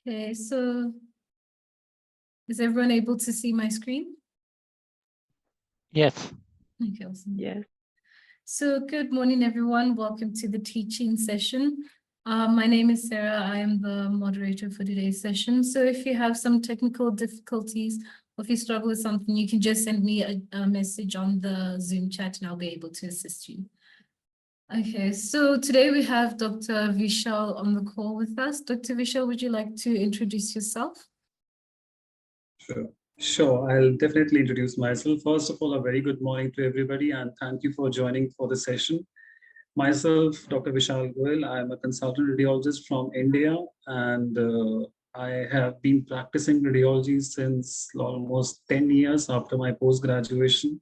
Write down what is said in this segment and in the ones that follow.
Okay, so is everyone able to see my screen? Yes. Okay, awesome. Yes. So good morning, everyone. Welcome to the teaching session. My name is Sarah. I am the moderator for today's session. So if you have some technical difficulties, or if you struggle with something, you can just send me a message on the Zoom chat and I'll be able to assist you. Okay, so today we have Dr. Vishal on the call with us. Dr. Vishal, would you like to introduce yourself? Sure, I'll definitely introduce myself. First of all, a very good morning to everybody and thank you for joining for the session. Myself, Dr. Vishal Goyal, I am a consultant radiologist from India and I have been practicing radiology since almost 10 years after my post-graduation.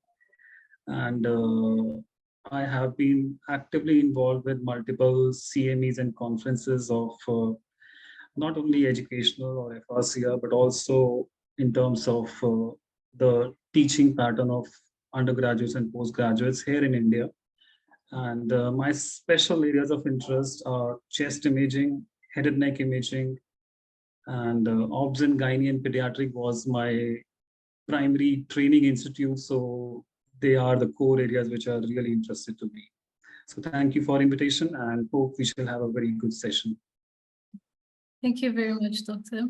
And I have been actively involved with multiple CMEs and conferences of not only educational or FRCR, but also in terms of the teaching pattern of undergraduates and postgraduates here in India. And my special areas of interest are chest imaging, head and neck imaging, and obs and gynae and pediatric was my primary training institute. So they are the core areas which are really interested to me. So thank you for invitation and hope we shall have a very good session. Thank you very much, Doctor.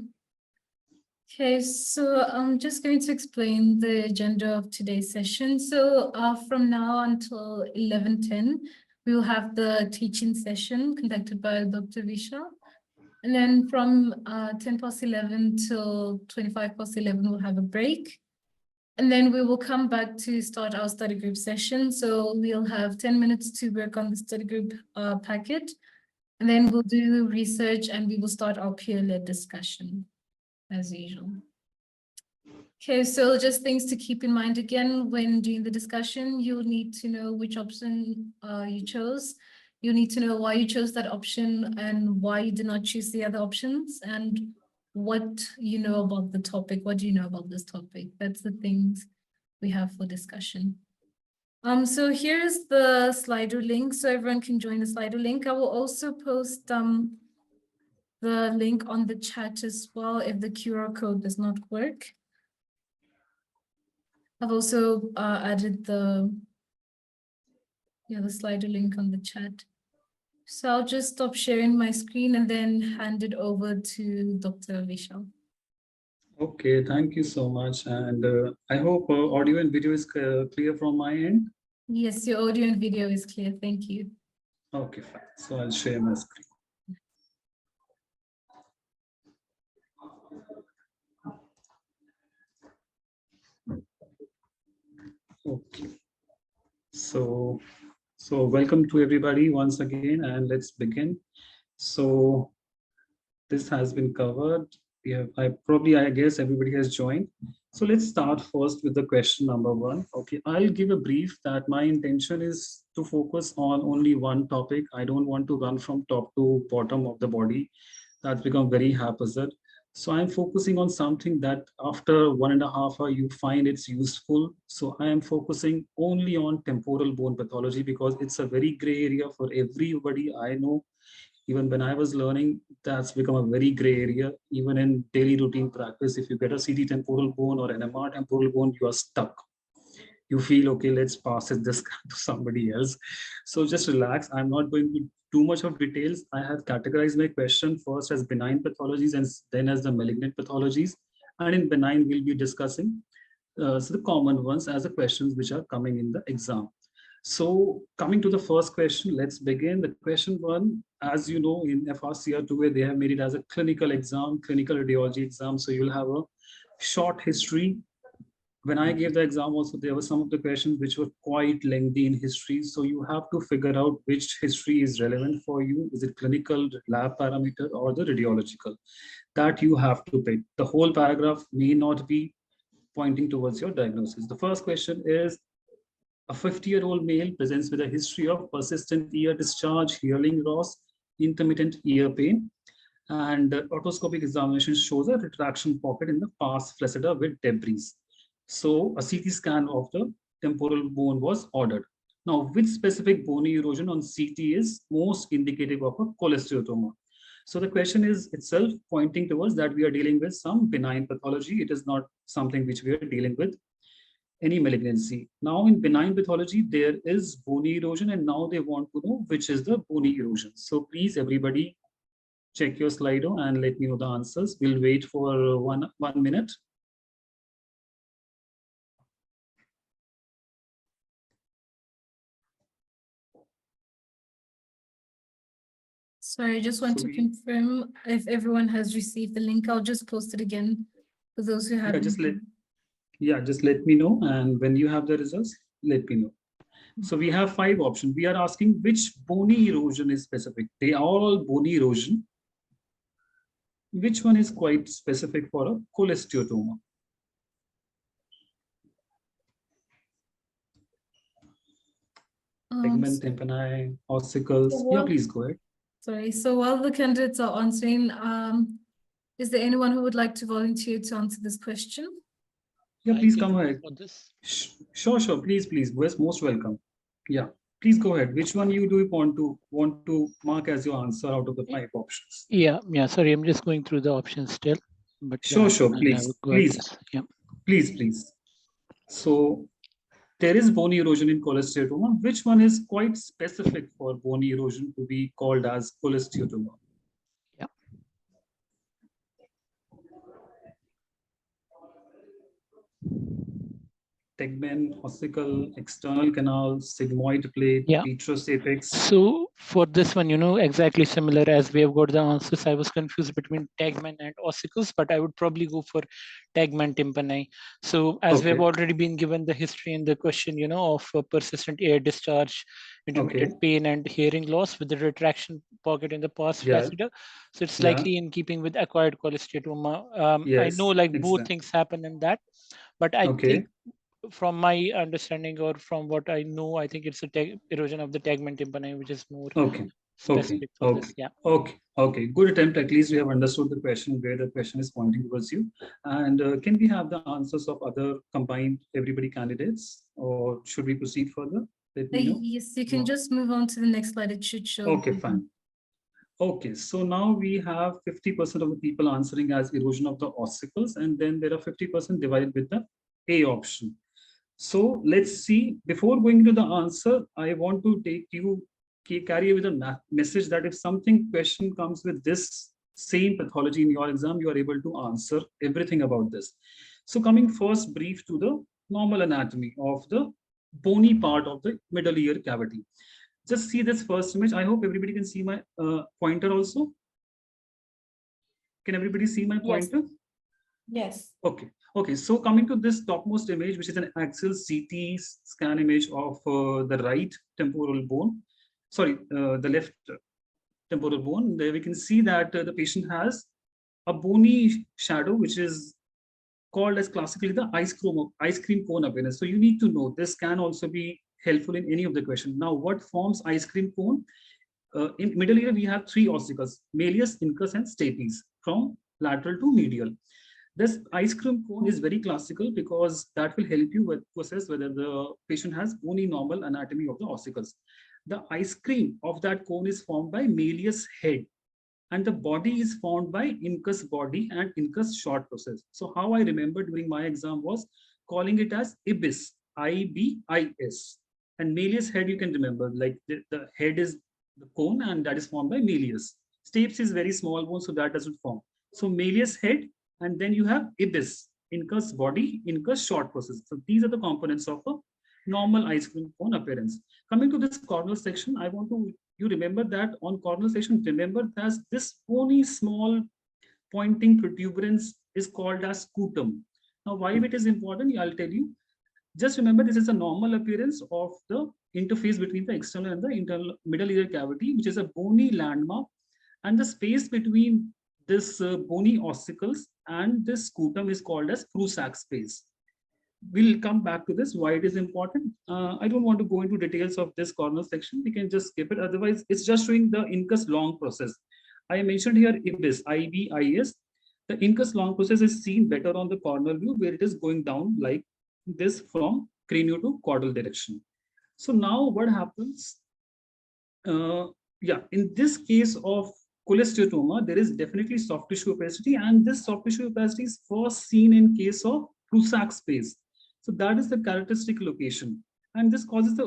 Okay, so I'm just going to explain the agenda of today's session. So from now until 11:10, we will have the teaching session conducted by Dr. Vishal. And then from 10 past 11 till 25 past 11, we'll have a break. And then we will come back to start our study group session. So we'll have 10 minutes to work on the study group packet. And then we'll do research and we will start our peer-led discussion as usual. Okay, so just things to keep in mind again, when doing the discussion, you'll need to know which option you chose. You need to know why you chose that option and why you did not choose the other options and what you know about the topic. What do you know about this topic? That's the things we have for discussion. So here's the Slido link, so everyone can join the Slido link. I will also post the link on the chat as well if the QR code does not work. I've also added the Slido link on the chat. So I'll just stop sharing my screen and then hand it over to Dr. Vishal. Okay, thank you so much. And I hope audio and video is clear from my end. Yes, your audio and video is clear. Thank you. Okay, fine. So I'll share my screen. Okay. So welcome to everybody once again, and let's begin. So this has been covered. We have, I guess everybody has joined. So let's start first with the question number one. Okay, I'll give a brief that my intention is to focus on only one topic. I don't want to run from top to bottom of the body. That's become very haphazard. So I'm focusing on something that after 1.5 hours, you find it's useful. So I am focusing only on temporal bone pathology because it's a very gray area for everybody I know. Even when I was learning, that's become a very gray area. Even in daily routine practice, if you get a CT temporal bone or an MR temporal bone, you are stuck. You feel, okay, let's pass it this to somebody else. So just relax. I'm not going to too much of details. I have categorized my question first as benign pathologies and then as the malignant pathologies. And in benign, we'll be discussing so the common ones as the questions which are coming in the exam. So coming to the first question, let's begin. The question one, as you know, in FRCR2A, they have made it as a clinical exam, clinical radiology exam. So you'll have a short history. When I gave the exam also, there were some of the questions which were quite lengthy in history. So you have to figure out which history is relevant for you. Is it clinical, lab parameter, or the radiological? That you have to pick. The whole paragraph may not be pointing towards your diagnosis. The first question is, a 50-year-old male presents with a history of persistent ear discharge, hearing loss, intermittent ear pain, and otoscopic examination shows a retraction pocket in the pars flaccida with debris. So a CT scan of the temporal bone was ordered. Now, which specific bony erosion on CT is most indicative of a cholesteatoma? So the question is itself pointing towards that we are dealing with some benign pathology. It is not something which we are dealing with any malignancy. Now in benign pathology, there is bony erosion, and now they want to know which is the bony erosion. So please everybody check your Slido and let me know the answers. We'll wait for one minute. Sorry, I just want So to confirm if everyone has received the link. I'll just post it again for those who haven't. Just let me know, and when you have the results, let me know. So we have 5 options. We are asking which bony erosion is specific. They are all bony erosion. Which one is quite specific for a cholesteatoma? Tegment, tympani, ossicles. Yeah, please go ahead. Sorry, so while the candidates are answering, is there anyone who would like to volunteer to answer this question? Yeah, please come ahead. Sure, please, most welcome. Yeah, please go ahead. Which one you do want to mark as your answer out of the 5 options? Yeah, sorry, I'm just going through the options still. But sure, please. Yeah. Please. So there is bony erosion in cholesteatoma. Which one is quite specific for bony erosion to be called as cholesteatoma? Yeah. Tegmen, ossicle, external canal, sigmoid plate, petrous apex. So for this one, exactly similar as we have got the answers. I was confused between tegmen and ossicles, but I would probably go for tegmen tympani. So as we have already been given the history in the question, of persistent air discharge, intermittent pain and hearing loss with the retraction pocket in the pars flaccida. So it's likely in keeping with acquired cholesteatoma. I know like both things happen in that, but I think from my understanding or from what I know, I think it's a erosion of the tegmen tympani, which is more specific for this. Yeah. Okay. Good attempt. At least we have understood the question, where the question is pointing towards you. And can we have the answers of other combined everybody candidates, or should we proceed further? Let me know. Yes, you can just move on to the next slide. It should show. Okay, fine. Okay, so now we have 50% of the people answering as erosion of the ossicles, and then there are 50% divided with the A option. So let's see, before going to the answer, I want to carry you with a message that if something question comes with this same pathology in your exam, you are able to answer everything about this. So coming first brief to the normal anatomy of the bony part of the middle ear cavity. Just see this first image. I hope everybody can see my pointer also. Can everybody see my pointer? Yes. Okay, so coming to this topmost image, which is an axial CT scan image of the right temporal bone, the left temporal bone, there we can see that the patient has a bony shadow, which is called as classically the ice cream cone appearance. So you need to know this can also be helpful in any of the question. Now, what forms ice cream cone? In middle ear, we have 3 ossicles, malleus, incus, and stapes, from lateral to medial. This ice cream cone is very classical because that will help you to assess whether the patient has bony normal anatomy of the ossicles. The ice cream of that cone is formed by malleus head, and the body is formed by incus body and incus short process. So how I remember during my exam was calling it as ibis, IBIS. And malleus head, you can remember, like the head is the cone and that is formed by malleus. Stapes is very small bone, so that doesn't form. So malleus head, and then you have ibis, incus body, incus short process. So these are the components of a normal ice cream cone appearance. Coming to this corneal section, I want you remember that on corneal section, remember that this bony small pointing protuberance is called as scutum. Now, why it is important, I'll tell you. Just remember, this is a normal appearance of the interface between the external and the internal middle ear cavity, which is a bony landmark, and the space between this bony ossicles and this scutum is called as Prusac space. We'll come back to this, why it is important. I don't want to go into details of this corner section. We can just skip it. Otherwise, it's just showing the incus long process. I mentioned here IBIS, IBIS. The incus long process is seen better on the corner view, where it is going down like this from cranial to caudal direction. So now what happens? In this case of cholesteatoma, there is definitely soft tissue opacity, and this soft tissue opacity is first seen in case of Prusak space. So that is the characteristic location, and this causes the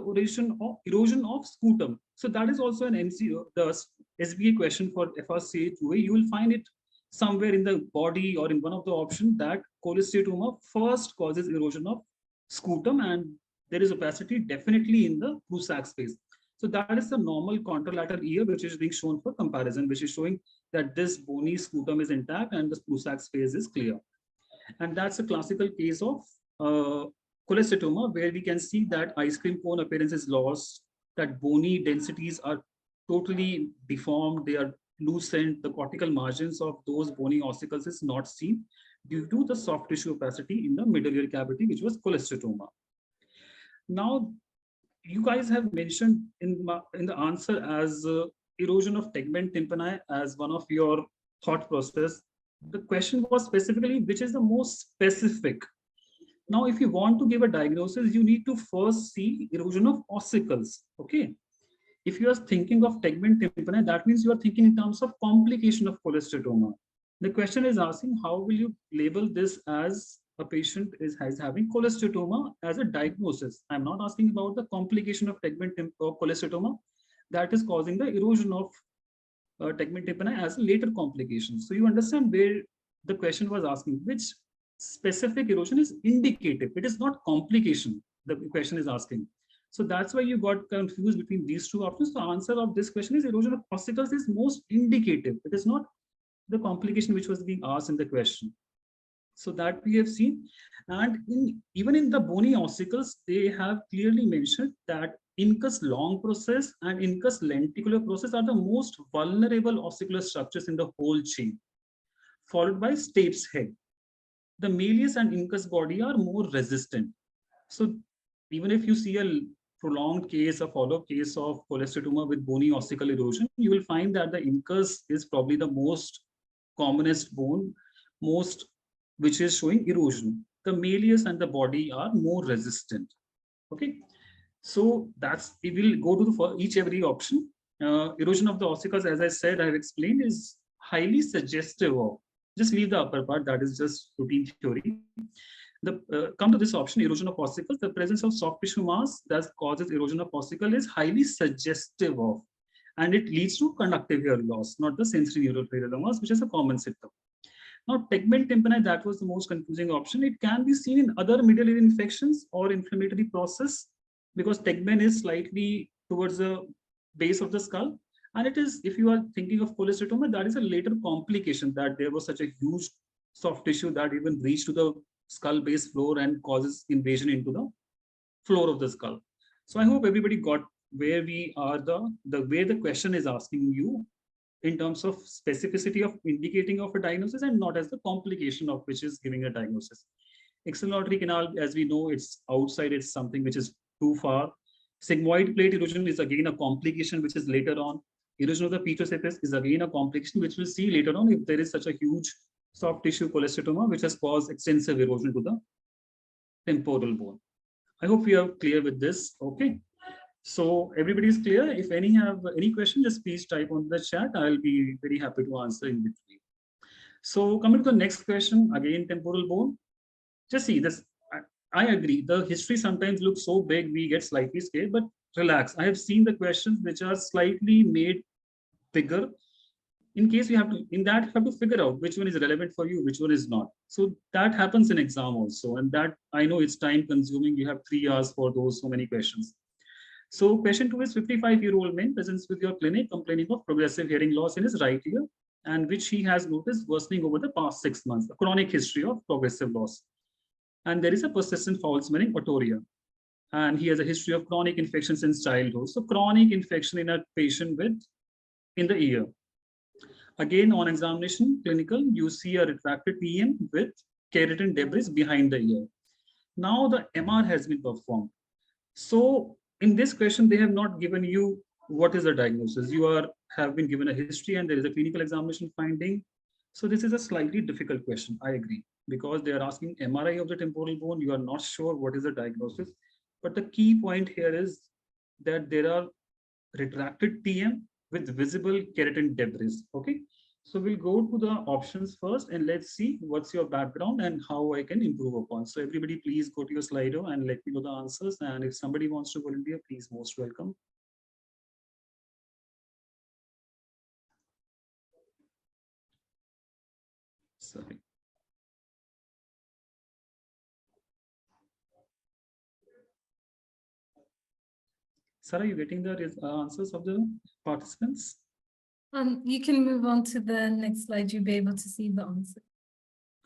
erosion of sputum. So that is also an MCO, the SBA question for FRCA 2A. You will find it somewhere in the body or in one of the options that cholesteatoma first causes erosion of sputum, and there is opacity definitely in the Prusak space. So that is the normal contralateral ear, which is being shown for comparison, which is showing that this bony sputum is intact and the Prusak space is clear. And that's a classical case of cholesteatoma, where we can see that ice cream cone appearance is lost, that bony densities are totally deformed, they are loosened, the cortical margins of those bony ossicles is not seen due to the soft tissue opacity in the middle ear cavity, which was cholesteatoma. Now, you guys have mentioned in the answer as erosion of tegment tympani as one of your thought process. The question was specifically which is the most specific. Now, if you want to give a diagnosis, you need to first see erosion of ossicles. Okay. If you are thinking of tegment tympani, that means you are thinking in terms of complication of cholesteatoma. The question is asking how will you label this as a patient is having cholesteatoma as a diagnosis. I'm not asking about the complication of tegment cholesteatoma that is causing the erosion of tegment tympani as a later complication. So you understand where the question was asking which specific erosion is indicative. It is not complication the question is asking. So that's why you got confused between these two options. The answer of this question is erosion of ossicles is most indicative. It is not the complication which was being asked in the question. So that we have seen, and even in the bony ossicles, they have clearly mentioned that incus long process and incus lenticular process are the most vulnerable ossicular structures in the whole chain, followed by Stapes head. The malleus and incus body are more resistant. So even if you see a prolonged case, a follow-up case of cholesteatoma with bony ossicle erosion, you will find that the incus is probably the most commonest bone, which is showing erosion. The malleus and the body are more resistant. Okay, so that's we will go to for each every option. Erosion of the ossicles, as I said, I have explained, is highly suggestive of. Just leave the upper part, that is just routine theory. Come to this option, erosion of ossicles. The presence of soft tissue mass that causes erosion of ossicle is highly suggestive of, and it leads to conductive hair loss, not the sensory neural failure loss, which is a common symptom. Now, tegment tympani, that was the most confusing option. It can be seen in other middle ear infections or inflammatory process because tegment is slightly towards the base of the skull. And it is, if you are thinking of cholesteatoma, that is a later complication that there was such a huge soft tissue that even reached to the skull base floor and causes invasion into the floor of the skull. So I hope everybody got where we are, the way the question is asking you in terms of specificity of indicating of a diagnosis and not as the complication of which is giving a diagnosis. External auditory canal, as we know, it's outside, it's something which is too far. Sigmoid plate erosion is again a complication which is later on. Erosion of the petrosepis is again a complication which we'll see later on if there is such a huge soft tissue cholesteatoma which has caused extensive erosion to the temporal bone. I hope we are clear with this. Okay. So everybody is clear. If any have any question, just please type on the chat. I'll be very happy to answer in between. So coming to the next question, again, temporal bone. Just see this. I agree. The history sometimes looks so big, we get slightly scared, but relax. I have seen the questions which are slightly made bigger. In case you have to, in that you have to figure out which one is relevant for you, which one is not. So that happens in exam also. And that I know it's time consuming. You have 3 hours for those so many questions. So patient 2 is 55-year-old man presents with your clinic complaining of progressive hearing loss in his right ear, and which he has noticed worsening over the past 6 months, a chronic history of progressive loss. And there is a persistent foul-smelling otorrhea. And he has a history of chronic infection since childhood. So chronic infection in a patient in the ear. Again, on examination, clinical, you see a retracted TM with keratin debris behind the ear. Now the MR has been performed. So in this question, they have not given you what is the diagnosis. You have been given a history and there is a clinical examination finding. So this is a slightly difficult question, I agree, because they are asking MRI of the temporal bone. You are not sure what is the diagnosis. But the key point here is that there are retracted TM with visible keratin debris. Okay. So we'll go to the options first and let's see what's your background and how I can improve upon. So everybody please go to your Slido and let me know the answers. And if somebody wants to volunteer, please most welcome. Sorry. Sir, are you getting the answers of the participants? You can move on to the next slide. You'll be able to see the answer.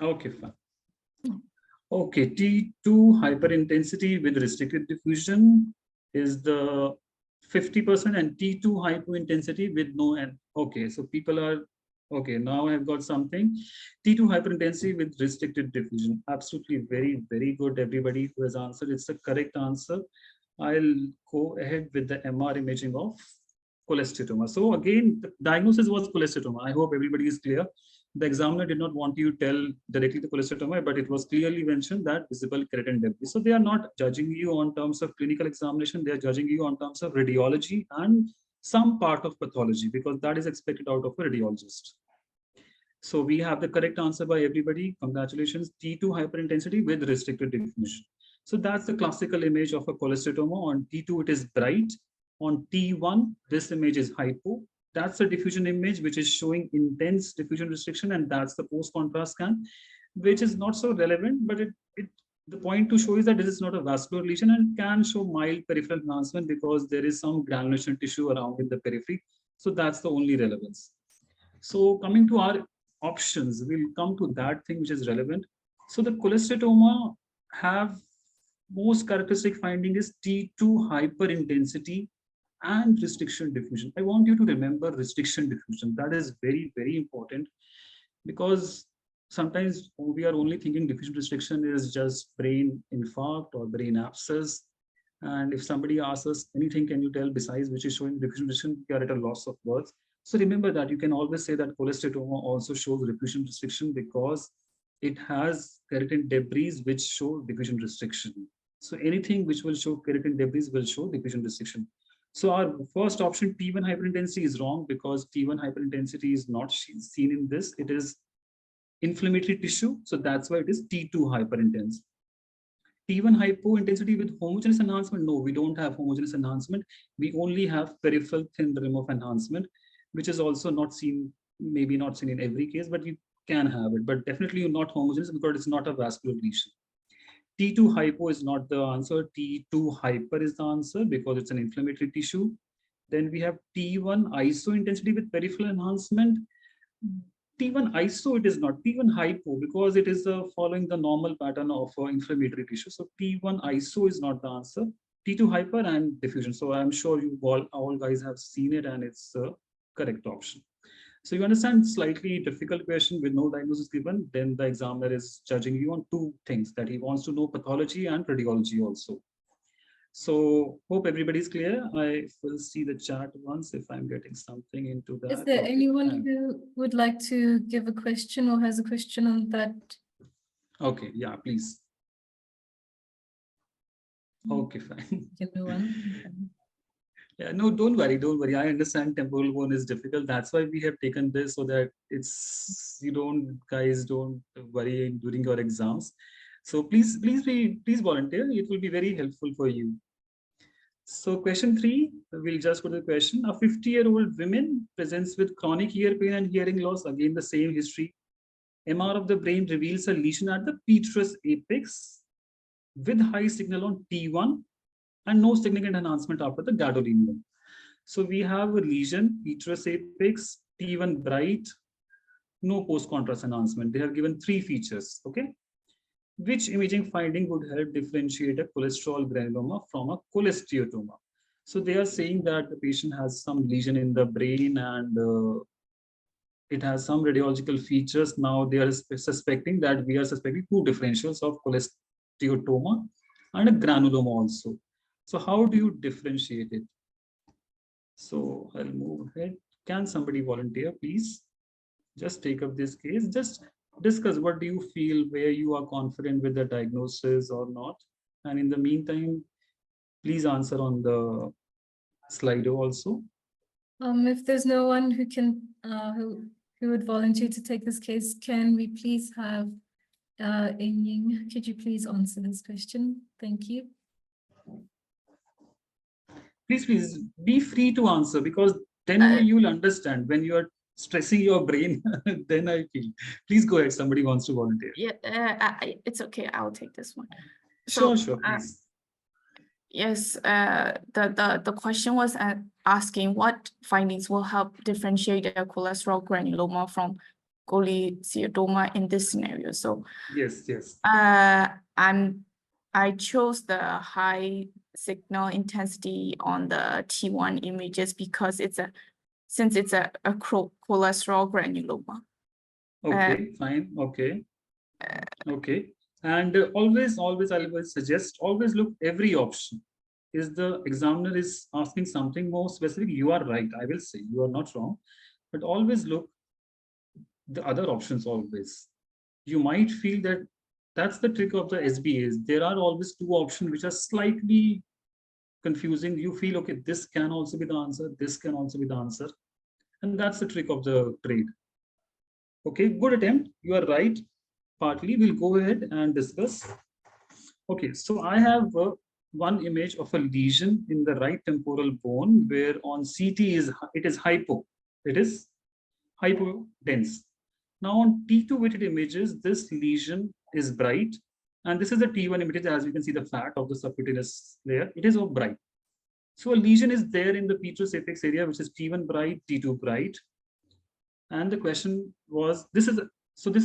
Okay, fine. Okay, T2 hyperintensity with restricted diffusion is the 50% and T2 hypointensity with no N. Okay, so people are, okay, now I've got something. T2 hyperintensity with restricted diffusion. Absolutely very, very good. Everybody who has answered, it's the correct answer. I'll go ahead with the MR imaging of cholesteatoma. So again, the diagnosis was cholesteatoma. I hope everybody is clear. The examiner did not want you to tell directly the cholesteatoma, but it was clearly mentioned that visible keratin debris. So they are not judging you on terms of clinical examination. They are judging you on terms of radiology and some part of pathology, because that is expected out of a radiologist. So we have the correct answer by everybody. Congratulations. T2 hyperintensity with restricted diffusion. So that's the classical image of a cholesteatoma. On T2, it is bright. On T1, this image is hypo. That's the diffusion image, which is showing intense diffusion restriction, and that's the post-contrast scan, which is not so relevant, but the point to show is that this is not a vascular lesion and can show mild peripheral enhancement because there is some granulation tissue around in the periphery. So that's the only relevance. So coming to our options, we'll come to that thing which is relevant. So the cholesteatoma have most characteristic finding is T2 hyperintensity and restriction diffusion. I want you to remember restriction diffusion. That is very, very important, because sometimes we are only thinking diffusion restriction is just brain infarct or brain abscess. And if somebody asks us anything, can you tell besides which is showing diffusion restriction, we are at a loss of words. So remember that you can always say that cholesteatoma also shows diffusion restriction because it has keratin debris which show diffusion restriction. So anything which will show keratin debris will show diffusion restriction. So our first option, T1 hyperintensity, is wrong because T1 hyperintensity is not seen in this. It is inflammatory tissue. So that's why it is T2 hyperintense. T1 hypointensity with homogeneous enhancement. No, we don't have homogeneous enhancement. We only have peripheral thin rim of enhancement, which is also not seen, maybe not seen in every case, but you can have it, but definitely not homogeneous because it's not a vascular lesion. T2 hypo is not the answer. T2 hyper is the answer because it's an inflammatory tissue. Then we have T1 iso intensity with peripheral enhancement. T1 iso, it is not. T1 hypo because it is following the normal pattern of inflammatory tissue. So T1 iso is not the answer. T2 hyper and diffusion. So I'm sure you all guys have seen it and it's the correct option. So you understand, slightly difficult question with no diagnosis given, then the examiner is judging you on two things, that he wants to know pathology and radiology also. So hope everybody's clear. I will see the chat once if I'm getting something into that. Is there anyone who would like to give a question or has a question on that? Okay, yeah, please. Okay, fine. Give me one. Yeah, no, don't worry. I understand temporal bone is difficult. That's why we have taken this so that guys don't worry during your exams. So please volunteer. It will be very helpful for you. So question 3, we'll just go to the question. A 50-year-old woman presents with chronic ear pain and hearing loss. Again, the same history. MR of the brain reveals a lesion at the petrous apex with high signal on T1 and no significant enhancement after the gadolinium. So we have a lesion, petrous apex, T1 bright, no post-contrast enhancement. They have given 3 features, okay? Which imaging finding would help differentiate a cholesterol granuloma from a cholesteatoma? So they are saying that the patient has some lesion in the brain and it has some radiological features. Now they are suspecting that we are suspecting 2 differentials of cholesteatoma and a granuloma also. So how do you differentiate it? So I'll move ahead. Can somebody volunteer, please? Just take up this case. Just discuss what do you feel, where you are confident with the diagnosis or not. And in the meantime, please answer on the Slido also. If there's no one who can, who would volunteer to take this case, can we please have Ying? Could you please answer this question? Thank you. Please be free to answer, because then only you will understand. When you are stressing your brain, then I feel. Please go ahead. Somebody wants to volunteer. Yeah, it's okay. I'll take this one. Sure, please. Yes, the question was asking what findings will help differentiate the cholesterol granuloma from cholesteatoma in this scenario. So yes. I chose the high signal intensity on the T1 images because since it's a cholesterol granuloma. Okay, fine. Okay. Okay. And always I will suggest, always look every option. Is the examiner is asking something more specific, you are right. I will say you are not wrong, but always look the other options always. You might feel that that's the trick of the SBAs. There are always two options which are slightly confusing. You feel, okay, this can also be the answer, this can also be the answer. And that's the trick of the trade. Okay, good attempt. You are right. Partly, we'll go ahead and discuss. Okay, so I have one image of a lesion in the right temporal bone where on CT it is hypodense. Now on T2 weighted images, this lesion is bright, and this is the T1 image. As you can see, the fat of the subcutaneous layer, it is all bright. So a lesion is there in the petrous apex area, which is T1 bright, T2 bright. And the question was, this is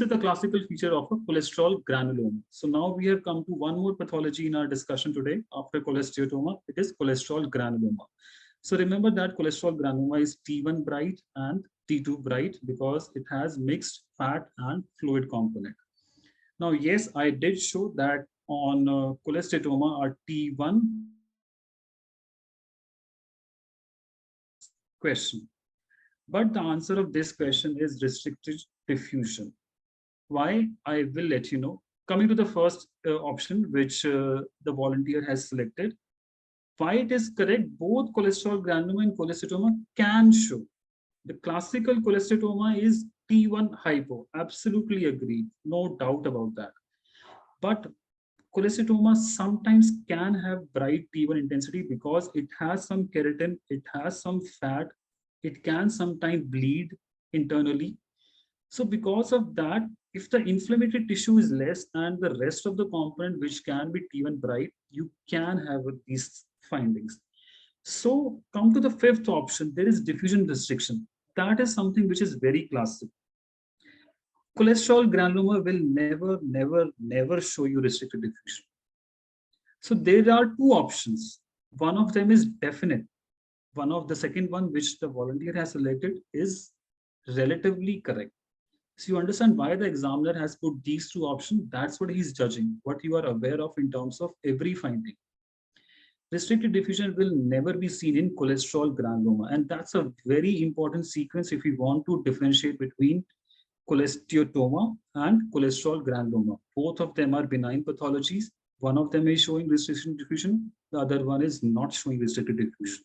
the classical feature of a cholesterol granuloma. So now we have come to one more pathology in our discussion today. After cholesteatoma, it is cholesterol granuloma. So remember that cholesterol granuloma is T1 bright and T2 bright because it has mixed fat and fluid component. Now, yes, I did show that on cholesteatoma, our T1 question. But the answer of this question is restricted diffusion. Why? I will let you know. Coming to the first option, which the volunteer has selected, why it is correct, both cholesterol granuloma and cholesteatoma can show. The classical cholesteatoma is T1 hypo, absolutely agreed, no doubt about that. But cholesteatoma sometimes can have bright T1 intensity because it has some keratin, it has some fat, it can sometimes bleed internally. So because of that, if the inflammatory tissue is less and the rest of the component which can be T1 bright, you can have these findings. So come to the fifth option, there is diffusion restriction. That is something which is very classic. Cholesterol granuloma will never show you restricted diffusion. So there are two options. One of them is definite. The second one, which the volunteer has selected, is relatively correct. So you understand why the examiner has put these two options. That's what he's judging, what you are aware of in terms of every finding. Restricted diffusion will never be seen in cholesterol granuloma. And that's a very important sequence if you want to differentiate between cholesteatoma and cholesterol granuloma. Both of them are benign pathologies. One of them is showing restricted diffusion. The other one is not showing restricted diffusion.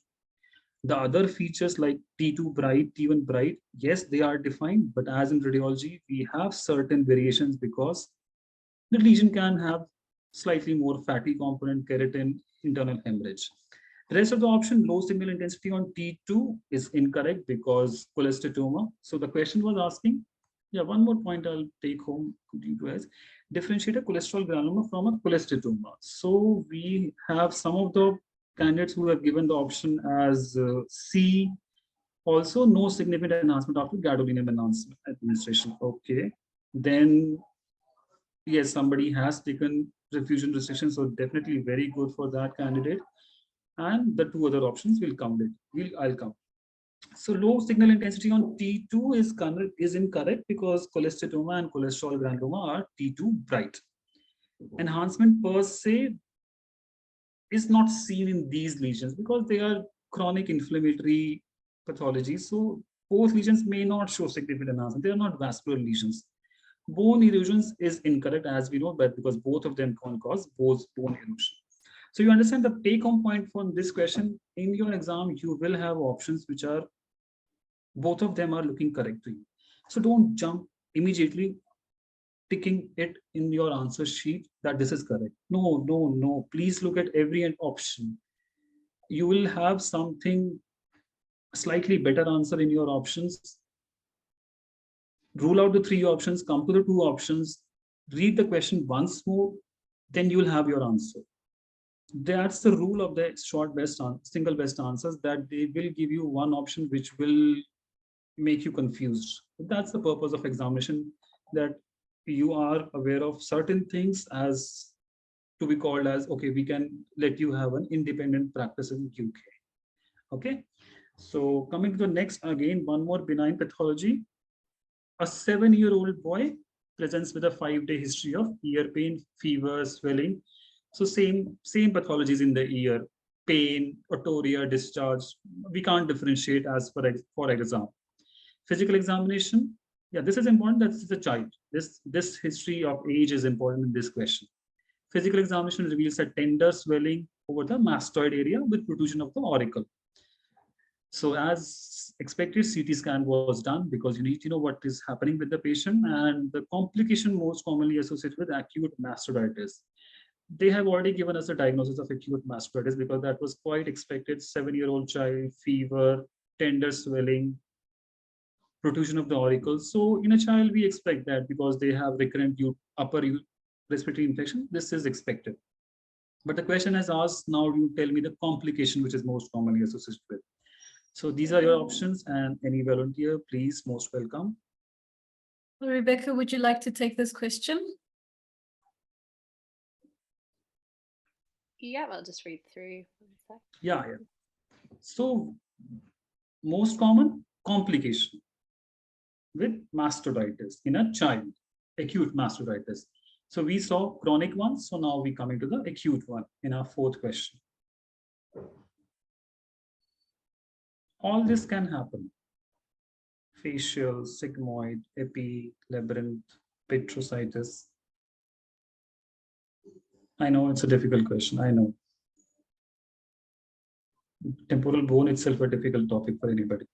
The other features like T2 bright, T1 bright, yes, they are defined, but as in radiology, we have certain variations because the lesion can have slightly more fatty component, keratin, internal hemorrhage. The rest of the option, low signal intensity on T2 is incorrect because cholesteatoma. So the question was asking, yeah, one more point I'll take home as differentiate a cholesterol granuloma from a cholesteatoma. So we have some of the candidates who have given the option as C, also no significant enhancement after gadolinium administration. Okay, then yes, somebody has taken diffusion restriction, so definitely very good for that candidate. And the two other options will come with. I'll come. So low signal intensity on T2 is incorrect because cholesteatoma and cholesterol granuloma are T2 bright. Enhancement per se is not seen in these lesions because they are chronic inflammatory pathologies. So both lesions may not show significant enhancement. They are not vascular lesions. Bone erosions is incorrect, as we know, but because both of them can cause both bone erosion. So you understand the take-home point from this question. In your exam, you will have options which are Both of them are looking correct to you. So don't jump immediately ticking it in your answer sheet that this is correct. No, no, no. Please look at every option. You will have something slightly better answer in your options. Rule out the 3 options, come to the 2 options, read the question once more, then you will have your answer. That's the rule of the short best single best answers, that they will give you one option which will make you confused. That's the purpose of examination, that you are aware of certain things as to be called as, okay, we can let you have an independent practice in UK. Okay, so coming to the next, again, one more benign pathology. A 7-year-old boy presents with a 5-day history of ear pain, fever, swelling. So same pathologies in the ear, pain, otorrhea, discharge. We can't differentiate as for example. Physical examination. Yeah, this is important. That is a child. This history of age is important in this question. Physical examination reveals a tender swelling over the mastoid area with protrusion of the auricle. So as expected, CT scan was done because you need to know what is happening with the patient, and the complication most commonly associated with acute mastoiditis. They have already given us a diagnosis of acute mastoiditis because that was quite expected. 7-year-old child, fever, tender swelling, protrusion of the auricle. So in a child, we expect that because they have recurrent upper respiratory infection, this is expected. But the question has asked, now you tell me the complication which is most commonly associated with. So these are your options, and any volunteer, please, most welcome. Rebecca, would you like to take this question? Yeah, I'll just read through. Yeah. So most common complication with mastoiditis in a child, acute mastoiditis. So we saw chronic ones. So now we come into the acute one in our 4th question. All this can happen. Facial, sigmoid, epi, labyrinth, petrositis. I know it's a difficult question. I know. Temporal bone itself a difficult topic for anybody.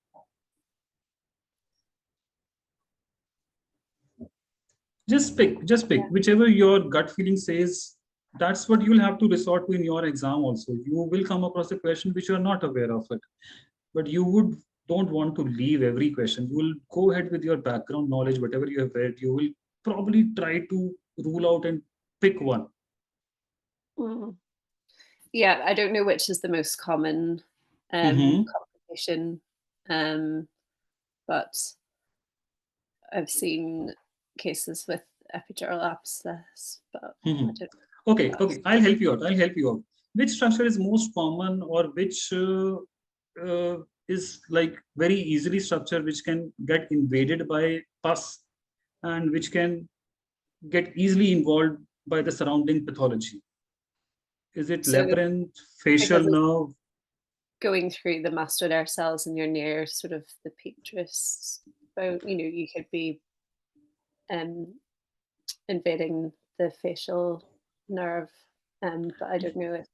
Just pick, Yeah. whichever your gut feeling says. That's what you'll have to resort to in your exam also. You will come across a question which you are not aware of it, but you don't want to leave every question. You will go ahead with your background knowledge, whatever you have read. You will probably try to rule out and pick one. Yeah, I don't know which is the most common complication, but I've seen cases with epidural abscess, but I don't know. Okay, I'll help you out. Which structure is most common, or which is like very easily structured, which can get invaded by pus and which can get easily involved by the surrounding pathology? Is it labyrinth, facial nerve? Going through the mastoidal cells and you're near sort of the petrous bone, you could be invading the facial nerve, but I don't know if.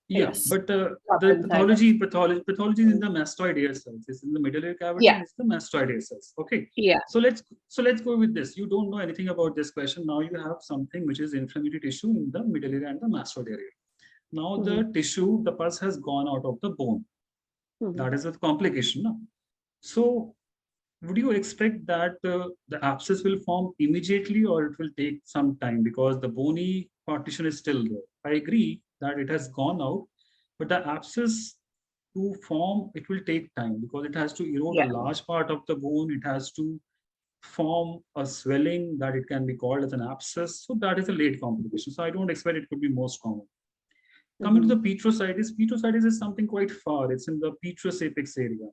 Yeah, but the pathology is in the mastoid ear cells. It's in the medullary cavity. Yeah. It's the mastoid ear cells. Okay. Yeah. So let's go with this. You don't know anything about this question. Now you have something which is inflammatory tissue in the medullary and the mastoid area. Now the tissue, the pus has gone out of the bone. That is a complication. No? So would you expect that the abscess will form immediately, or it will take some time because the bony partition is still there? I agree that it has gone out, but the abscess to form, it will take time because it has to erode a large part of the bone. It has to form a swelling that it can be called as an abscess. So that is a late complication. So I don't expect it could be most common. Coming to the petrositis is something quite far. It's in the petrous apex area.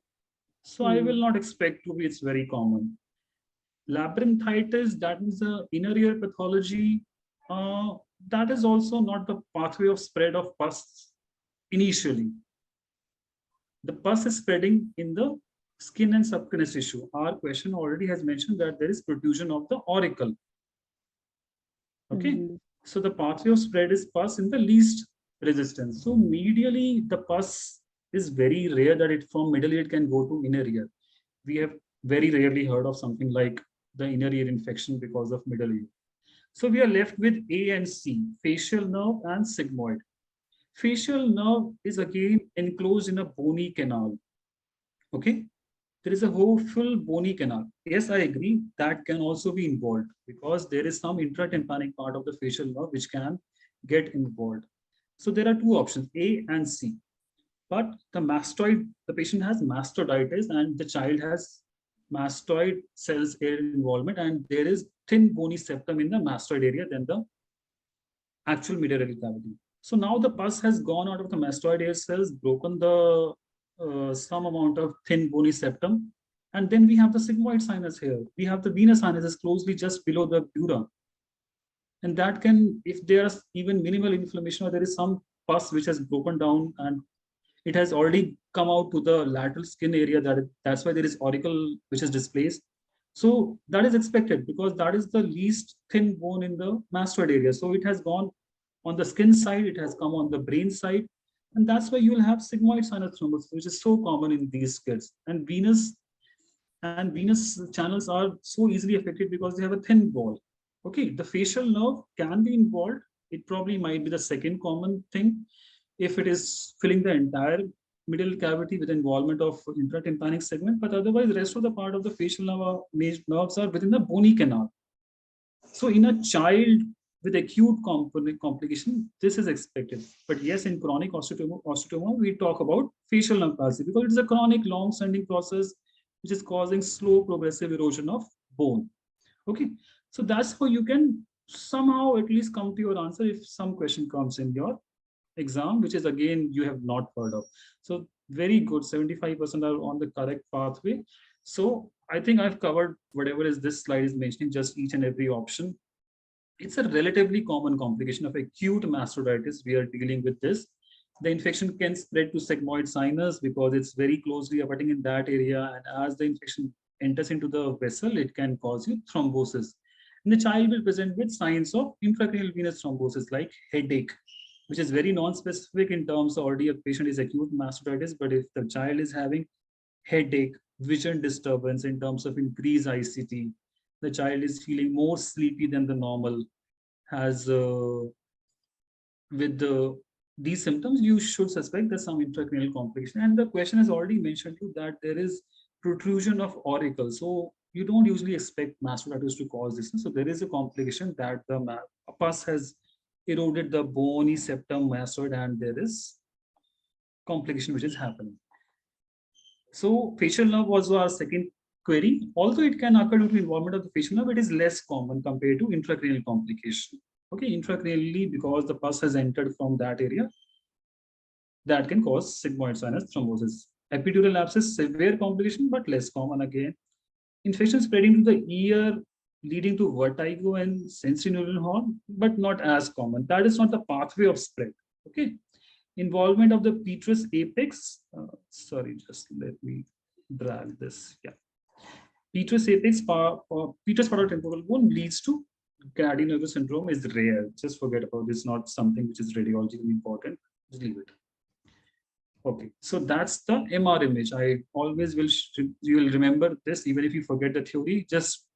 So I will not expect to be, it's very common. Labyrinthitis, that is the inner ear pathology. That is also not the pathway of spread of pus initially. The pus is spreading in the skin and subcutaneous tissue. Our question already has mentioned that there is protrusion of the auricle. Okay, so the pathway of spread is pus in the least resistance. So medially, the pus is very rare that it from middle ear can go to inner ear. we have very rarely heard of something like the inner ear infection because of middle ear. So we are left with A and C, facial nerve and sigmoid. Facial nerve is again enclosed in a bony canal. Okay, there is a whole full bony canal. Yes, I agree that can also be involved because there is some intratympanic part of the facial nerve which can get involved. So there are two options, A and C. But the patient has mastoiditis and the child has mastoid cells air involvement, and there is thin bony septum in the mastoid area than the actual medial cavity. So now the pus has gone out of the mastoid air cells, broken the some amount of thin bony septum, and then we have the sigmoid sinus here. We have the venous sinus closely just below the dura, and that can, if there's even minimal inflammation or there is some pus which has broken down and it has already come out to the lateral skin area, that's why there is auricle which is displaced. So that is expected because that is the least thin bone in the mastoid area. So it has gone on the skin side, it has come on the brain side, and that's why you will have sigmoid sinus thrombosis, which is so common in these kids. And venous channels are so easily affected because they have a thin wall. Okay, the facial nerve can be involved. It probably might be the second common thing if it is filling the entire middle cavity with involvement of intratympanic segment, but otherwise the rest of the part of the facial nerves are within the bony canal. So in a child with acute complication, this is expected. But yes, in chronic osteotoma, we talk about facial nerve palsy because it is a chronic long-standing process which is causing slow progressive erosion of bone. Okay, so that's how you can somehow at least come to your answer if some question comes in your exam, which is again you have not heard of. So very good, 75% are on the correct pathway. So I think I've covered whatever is this slide is mentioning, just each and every option. It's a relatively common complication of acute mastoiditis. We are dealing with this. The infection can spread to sigmoid sinus because it's very closely abutting in that area, and as the infection enters into the vessel, it can cause you thrombosis. And the child will present with signs of intracranial venous thrombosis like headache, which is very non-specific in terms of already a patient is acute mastoiditis, but if the child is having headache, vision disturbance in terms of increased ICT, the child is feeling more sleepy than the normal, has these symptoms, you should suspect there's some intracranial complication. And the question has already mentioned to you that there is protrusion of auricle. So you don't usually expect mastoiditis to cause this. So there is a complication that the pus has eroded the bony septum mastoid and there is complication which is happening. So facial nerve was our second query. Although it can occur due to involvement of the facial nerve, it is less common compared to intracranial complication. Okay, intracranially, because the pus has entered from that area, that can cause sigmoid sinus thrombosis. Epidural abscess, severe complication, but less common again. Infection spreading to the ear, leading to vertigo and sensory neural horn, but not as common. That is not the pathway of spread. Okay. Involvement of the petrous apex. Sorry, just let me drag this. Yeah. Petrous apex, petrous part of temporal bone leads to Grady-Nervous syndrome is rare. Just forget about this. Not something which is radiologically important. Just leave it. Okay, so that's the MR image. I always will, you will remember this, even if you forget the theory, just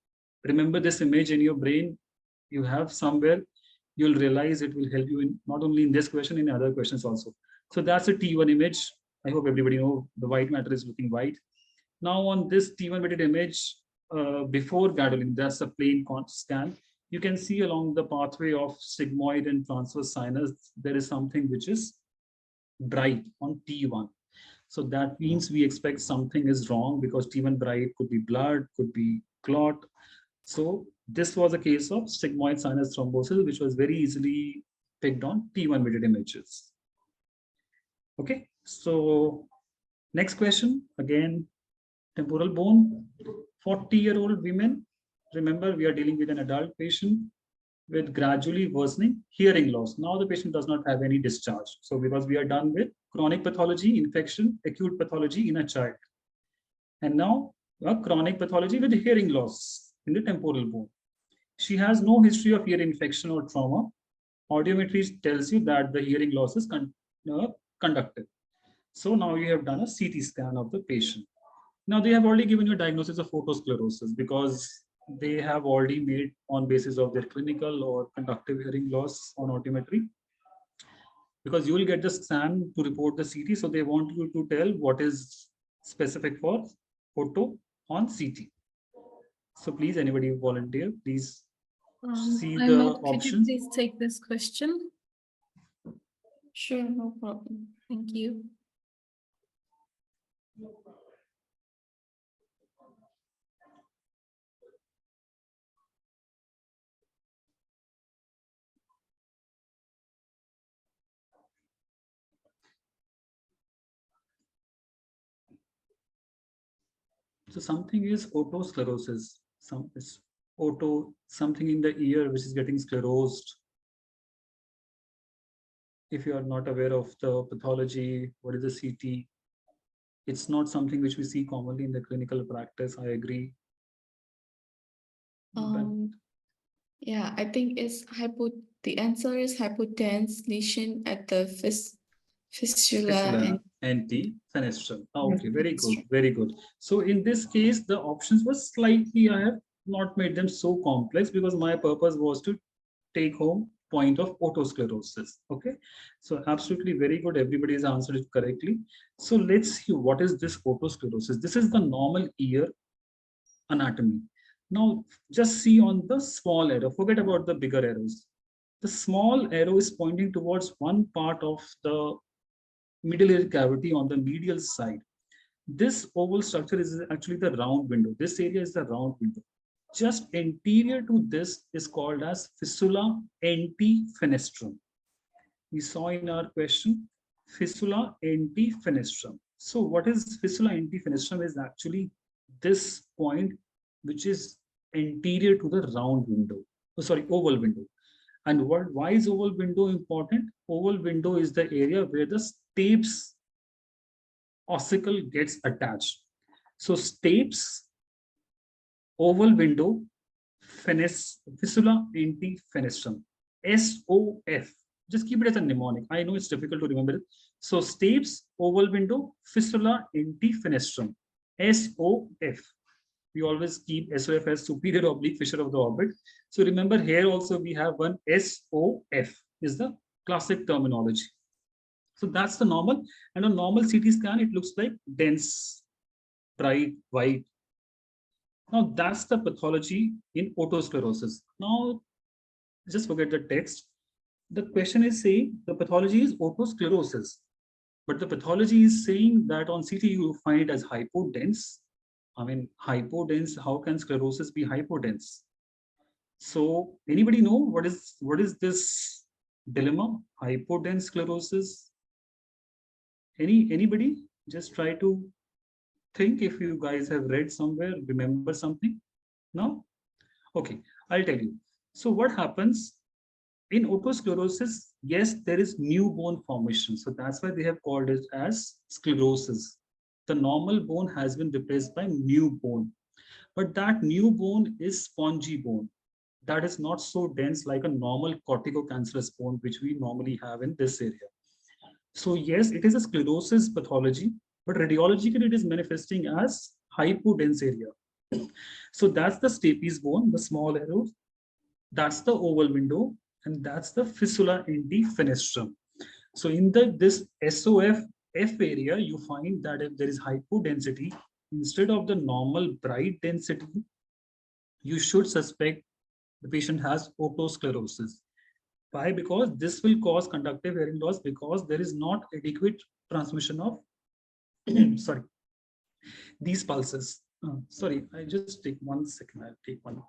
remember this image in your brain. You have somewhere, you'll realize it will help you in not only in this question, in other questions also. So that's a T1 image. I hope everybody knows the white matter is looking white. Now on this T1 weighted image, before gadolinium, that's a plain scan. You can see along the pathway of sigmoid and transverse sinus, there is something which is bright on T1. So that means we expect something is wrong because T1 bright could be blood, could be clot. So this was a case of sigmoid sinus thrombosis, which was very easily picked on T1 weighted images. Okay, so next question, again, temporal bone, 40-year-old women. Remember, we are dealing with an adult patient with gradually worsening hearing loss. Now the patient does not have any discharge. So because we are done with chronic pathology, infection, acute pathology in a child. And now a chronic pathology with hearing loss in the temporal bone. She has no history of ear infection or trauma. Audiometry tells you that the hearing loss is conductive. So now you have done a CT scan of the patient. Now they have already given you a diagnosis of photosclerosis because they have already made on basis of their clinical or conductive hearing loss on audiometry. Because you will get the scan to report the CT, so they want you to tell what is specific for photo on CT. So please, anybody volunteer, please see the Ahmed, could you options. please take this question? Sure, no problem. Thank you. So something is otosclerosis. Some is something in the ear which is getting sclerosed. If you are not aware of the pathology, what is the CT? It's not something which we see commonly in the clinical practice. I agree. Yeah, I think the answer is hypotense lesion at the fistula and the fenestrum. Okay, very good, very good. So in this case, the options were slightly, I have not made them so complex because my purpose was to take home point of otosclerosis. Okay, so absolutely very good. Everybody has answered it correctly. So let's see what is this otosclerosis. This is the normal ear anatomy. Now just see on the small arrow, forget about the bigger arrows. The small arrow is pointing towards one part of the middle ear cavity on the medial side. This oval structure is actually the round window. This area is the round window. Just anterior to this is called as fistula antifenestrum. We saw in our question, fistula antifenestrum. So what is fistula antifenestrum is actually this point, which is anterior to the round window. Oh, sorry, oval window. And why is oval window important? Oval window is the area where the stapes ossicle gets attached. So stapes, oval window, fistula antifenestrum, SOF. Just keep it as a mnemonic. I know it's difficult to remember it. So stapes, oval window, fistula antifenestrum, SOF. We always keep SOF as superior oblique fissure of the orbit. So remember here also we have one SOF is the classic terminology. So that's the normal, and a normal CT scan, it looks like dense, bright, white. Now that's the pathology in otosclerosis. Now just forget the text. The question is saying the pathology is otosclerosis, but the pathology is saying that on CT you find it as hypodense. I mean, hypodense, how can sclerosis be hypodense? So anybody know what is this dilemma? Hypodense sclerosis? Anybody? Just try to think if you guys have read somewhere, remember something? No? Okay, I'll tell you. So what happens in otosclerosis? Yes, there is new bone formation. So that's why they have called it as sclerosis. The normal bone has been replaced by new bone. But that new bone is spongy bone. That is not so dense like a normal corticocancerous bone, which we normally have in this area. So yes, it is a sclerosis pathology, but radiologically it is manifesting as hypodense area. So that's the stapes bone, the small arrows. That's the oval window, and that's the fistula antifenestrum. So in this SOF F area, you find that if there is hypodensity, instead of the normal bright density, you should suspect the patient has otosclerosis. Why? Because this will cause conductive hearing loss because there is not adequate transmission of sorry, these pulses. Sorry, I just take 1 second. I'll take one.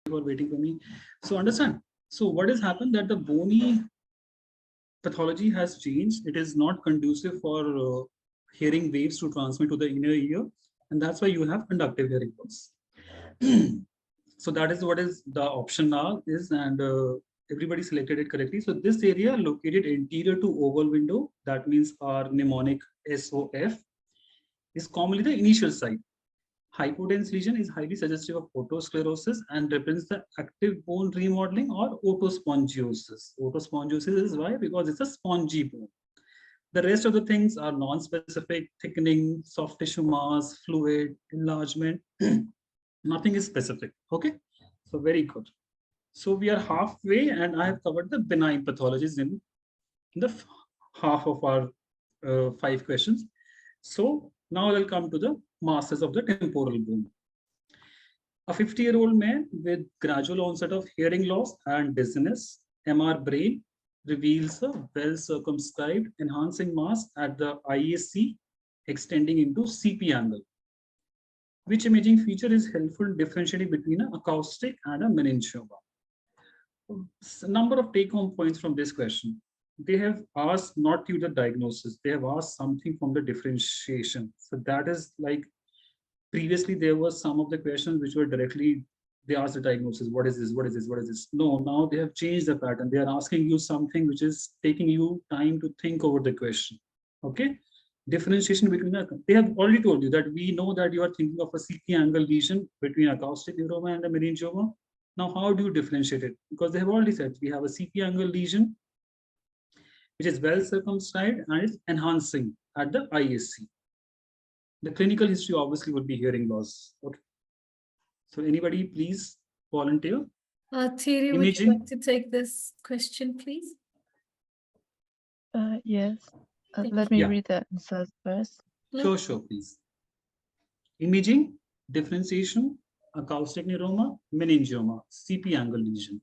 You are waiting for me. So understand. So what has happened that the bony pathology has changed. It is not conducive for hearing waves to transmit to the inner ear, and that's why you have conductive hearing loss. So that is what is the option now is, and everybody selected it correctly. So this area located anterior to oval window, that means our mnemonic SOF, is commonly the initial site. Hypodense lesion is highly suggestive of otosclerosis and represents the active bone remodeling or otospongiosis. Otospongiosis is why? Because it's a spongy bone. The rest of the things are non-specific: thickening, soft tissue mass, fluid, enlargement. Nothing is specific. Okay, so very good. So we are halfway, and I have covered the benign pathologies in the half of our 5 questions. So now I'll come to the masses of the temporal bone. A 50-year-old man with gradual onset of hearing loss and dizziness, MR brain, reveals a well-circumscribed enhancing mass at the IAC extending into CP angle. Which imaging feature is helpful in differentiating between an acoustic and a meningioma? A number of take-home points from this question. They have asked not you the diagnosis, they have asked something from the differentiation. So that is like, previously there was some of the questions which were directly, they asked the diagnosis, what is this, what is this, what is this? No, now they have changed the pattern. They are asking you something which is taking you time to think over the question. Okay, differentiation between they have already told you that we know that you are thinking of a CP angle lesion between acoustic neuroma and a meningioma. Now, how do you differentiate it? Because they have already said we have a CP angle lesion which is well circumscribed and is enhancing at the IAC. The clinical history obviously would be hearing loss. Okay. So anybody please volunteer? Thierry, would you Imaging. like to take this question, please? Yes. Thank Let me Yeah. read the answers first. Sure, please. Imaging, differentiation, acoustic neuroma, meningioma, CP angle lesion.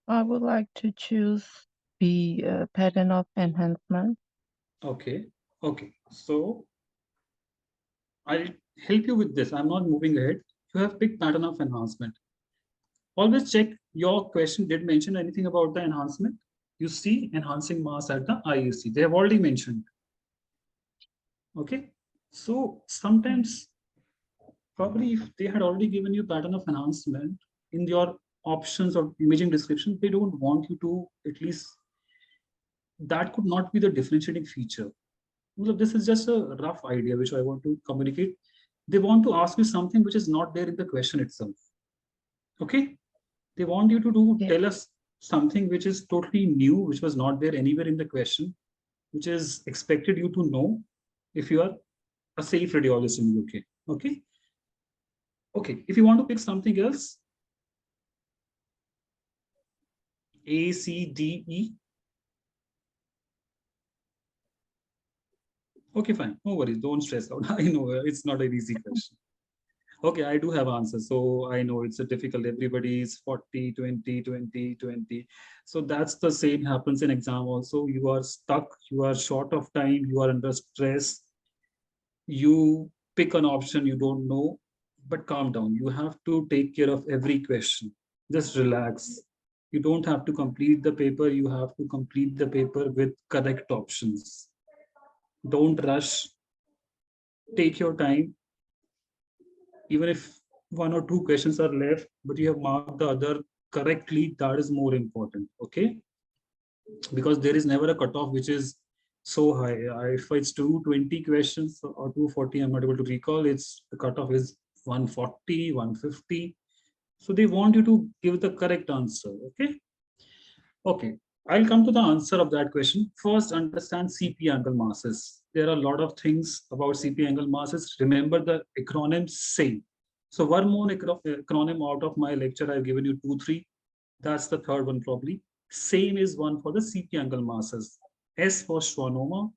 I would like to choose the pattern of enhancement. Okay. So I'll help you with this. I'm not moving ahead. You have picked pattern of enhancement. Always check your question did mention anything about the enhancement. You see enhancing mass at the IUC. They have already mentioned. Okay. So sometimes probably if they had already given you pattern of enhancement in your options or imaging description, they don't want you to at least, that could not be the differentiating feature. This is just a rough idea which I want to communicate. They want to ask you something which is not there in the question itself. Okay, they want you to tell us something which is totally new, which was not there anywhere in the question, which is expected you to know if you are a safe radiologist in UK. Okay, if you want to pick something else, A, C, D, E. Okay, fine, no worries, don't stress out. I know it's not an easy question. Okay, I do have answers. So I know it's a difficult, everybody is 40, 20, 20, 20. So that's the same happens in exam also. You are stuck, you are short of time, you are under stress. You pick an option you don't know, but calm down. You have to take care of every question. Just relax. You don't have to complete the paper. You have to complete the paper with correct options. Don't rush. Take your time. Even if 1 or 2 questions are left, but you have marked the other correctly, that is more important. Okay, because there is never a cutoff which is so high. If it's 220 questions or 240, I'm not able to recall, it's the cutoff is 140, 150. So they want you to give the correct answer. Okay, I'll come to the answer of that question. First, understand CP angle masses. There are a lot of things about CP angle masses. Remember the acronym SAME. So one more acronym out of my lecture, I've given you 2, 3. That's the third one probably. SAME is one for the CP angle masses. S for schwannoma,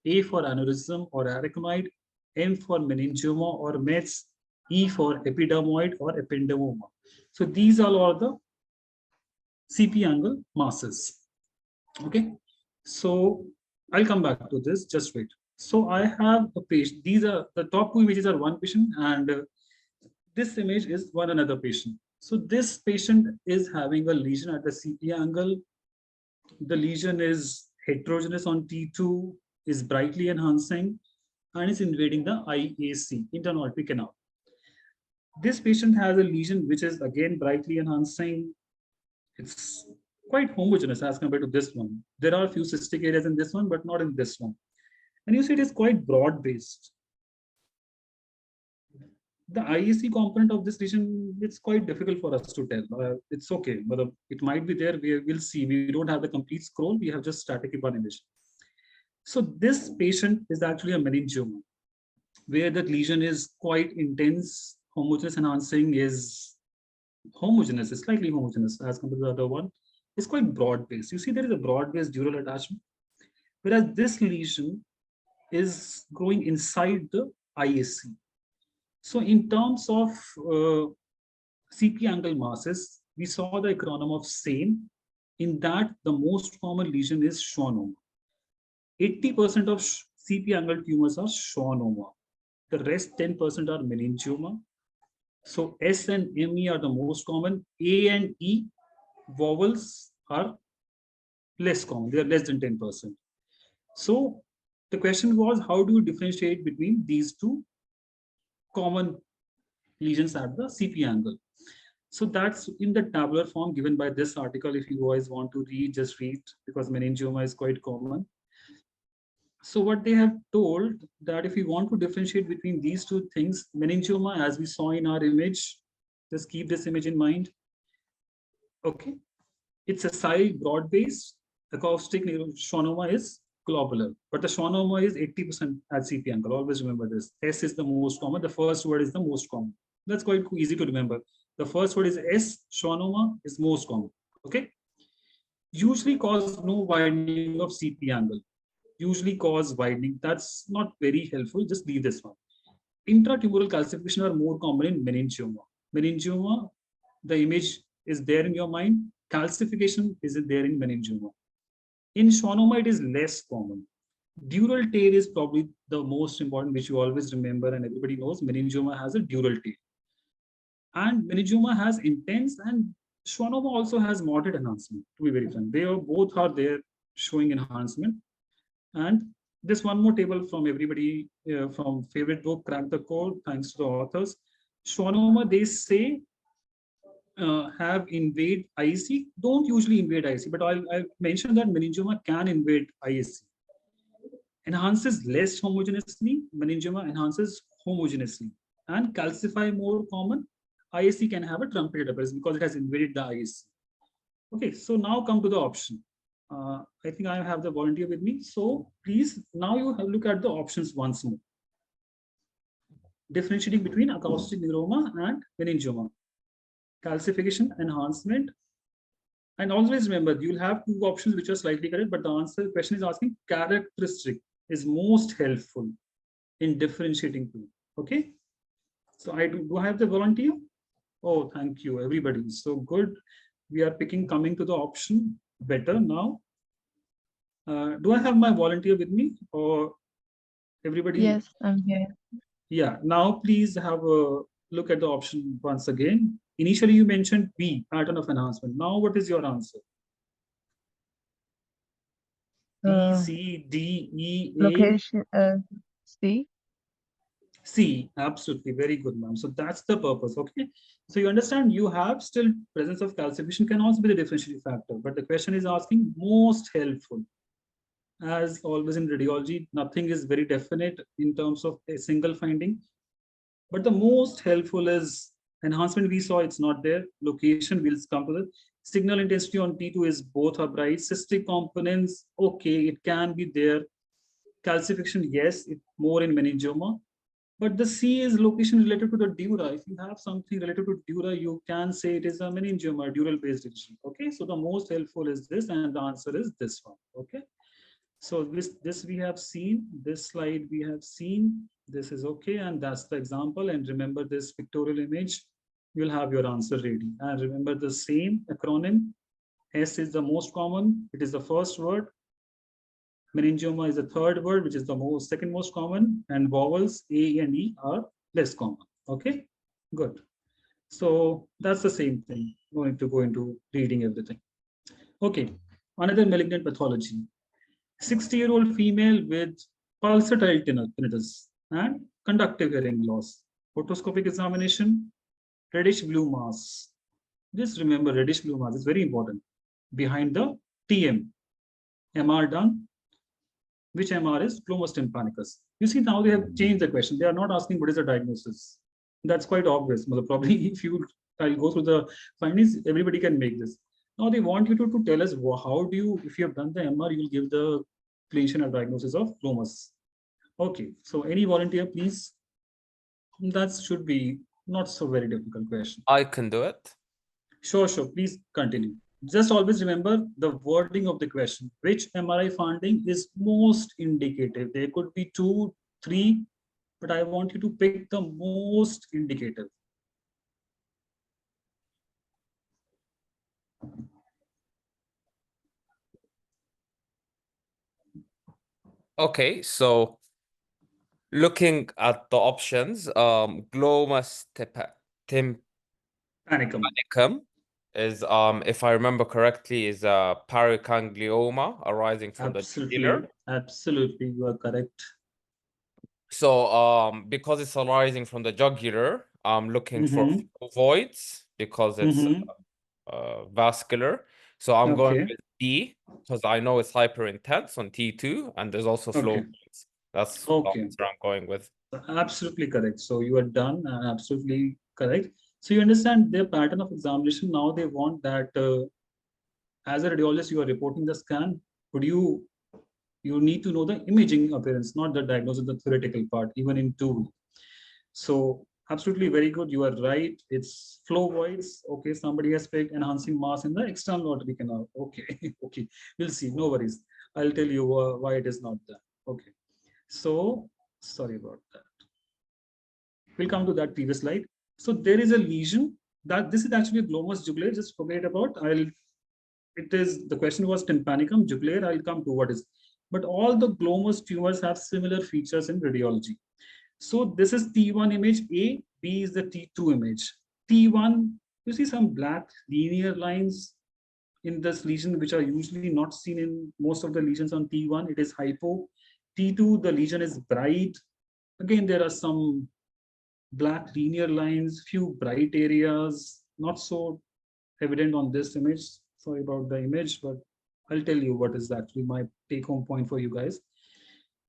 A for aneurysm or arachnoid, M for meningioma or METS, E for epidermoid or ependymoma. So these are all the CP angle masses. Okay, so I'll come back to this, just wait. So I have a patient, these are the top 2 images are one patient and this image is one another patient. So this patient is having a lesion at the CP angle. The lesion is heterogeneous on T2, is brightly enhancing and is invading the IAC, internal aortic canal. This patient has a lesion which is again brightly enhancing. It's quite homogeneous as compared to this one. There are a few cystic areas in this one, but not in this one. And you see it is quite broad-based. The IEC component of this region, it's quite difficult for us to tell. It's okay, but it might be there. We will see. We don't have the complete scroll. We have just static image. So this patient is actually a meningioma, where the lesion is quite intense. Homogeneous enhancing is homogeneous, is slightly homogeneous as compared to the other one. It's quite broad-based. You see there is a broad-based dural attachment, whereas this lesion is growing inside the IAC. So in terms of CP angle masses, we saw the acronym of SAME. In that, the most common lesion is schwannoma. 80% of CP angle tumors are schwannoma. The rest 10% are meningioma. So S and ME are the most common. A and E vowels are less common. They are less than 10%. So the question was, how do you differentiate between these two common lesions at the CP angle? So that's in the tabular form given by this article. If you guys want to read, just read, because meningioma is quite common. So what they have told that if you want to differentiate between these two things, meningioma, as we saw in our image, just keep this image in mind. Okay, it's a side broad-based. Acoustic schwannoma is globular, but the schwannoma is 80% at CP angle. Always remember this. S is the most common. The first word is the most common. That's quite easy to remember. The first word is S. Schwannoma is most common. Okay. Usually cause no widening of CP angle. Usually cause widening. That's not very helpful. Just leave this one. Intratumoral calcification are more common in meningioma. Meningioma, the image is there in your mind. Calcification is there in meningioma. In schwannoma, it is less common. Dural tail is probably the most important, which you always remember, and everybody knows meningioma has a dural tail. And meningioma has intense, and schwannoma also has moderate enhancement, to be very frank. They both are there showing enhancement. And this one more table from everybody from favorite book, Crack the Code, thanks to the authors. Schwannoma, they say, have invade IEC, don't usually invade IEC, but I'll mention that meningioma can invade IEC. Enhances less homogeneously, meningioma enhances homogeneously, and calcify more common. IEC can have a truncated appearance because it has invaded the IEC. Okay, so now come to the option. I think I have the volunteer with me. So please, now you have look at the options once more. Differentiating between acoustic neuroma and meningioma. Calcification, enhancement. And always remember, you'll have two options which are slightly correct, but the answer question is asking characteristic is most helpful in differentiating two. Okay. So do I have the volunteer? Oh, thank you, everybody. So good. We are coming to the option better now. Do I have my volunteer with me, or everybody? Yes, I'm here. Yeah, now please have a look at the option once again. Initially, you mentioned B, pattern of enhancement. Now, what is your answer? B, C, D, E, A. Location, C. C, absolutely, very good, ma'am. So that's the purpose, okay? So you understand you have still presence of calcification can also be the differentiating factor, but the question is asking most helpful. As always in radiology, nothing is very definite in terms of a single finding, but the most helpful is enhancement. We saw it's not there. Location, we'll come to the signal intensity on T2 is both are bright. Cystic components, okay, it can be there. Calcification, yes, it's more in meningioma. But the C is location related to the dura. If you have something related to dura, you can say it is a meningioma, dural based division. Okay, so the most helpful is this, and the answer is this one. Okay, so this we have seen, this slide we have seen, this is okay, and that's the example. And remember this pictorial image, you'll have your answer ready. And remember the same acronym. S is the most common, it is the first word. Meningioma is the third word, which is the second most common, and vowels A and E are less common. Okay, good. So that's the same thing. Going to go into reading everything. Okay, another malignant pathology. 60-year-old female with pulsatile tinnitus and conductive hearing loss. Otoscopic examination, reddish blue mass. Just remember reddish blue mass is very important. behind the TM. MR done. Which MR is glomus tympanicus. You see, now they have changed the question. They are not asking what is the diagnosis. That's quite obvious. Probably if I'll go through the findings, everybody can make this. Now they want you to tell us how do you, if you have done the MR, you will give the clinician a diagnosis of glomus. Okay, so any volunteer, please. That should be not so very difficult question. I can do it. Sure, please continue. Just always remember the wording of the question. Which MRI finding is most indicative? There could be 2, 3, but I want you to pick the most indicative. Okay, so looking at the options, glomus tympanicum is, if I remember correctly, is a paraganglioma arising from the jugular. Absolutely, you are correct. So, because it's arising from the jugular, I'm looking for voids because it's vascular. So I'm going with D because I know it's hyperintense on T2, and there's also flow voids. That's the answer I'm going with. Absolutely correct. So you are done and absolutely correct. So you understand their pattern of examination. Now they want that as a radiologist, you are reporting the scan. Could you need to know the imaging appearance, not the diagnosis, the theoretical part, even in 2. So absolutely very good. You are right. It's flow voids. Okay, somebody has picked enhancing mass in the external artery canal. Okay, okay, we'll see. No worries. I'll tell you why it is not there. Okay, so sorry about that. We'll come to that previous slide. So there is a lesion that this is actually a glomus jugulare. Just forget about. The question was tympanicum jugulare. I'll come to what is. But all the glomus tumors have similar features in radiology. So this is T1 image A, B is the T2 image. T1, you see some black linear lines in this lesion, which are usually not seen in most of the lesions on T1. It is hypo. T2, the lesion is bright. Again, there are some black linear lines, few bright areas, not so evident on this image. Sorry about the image, but I'll tell you what is actually my take-home point for you guys.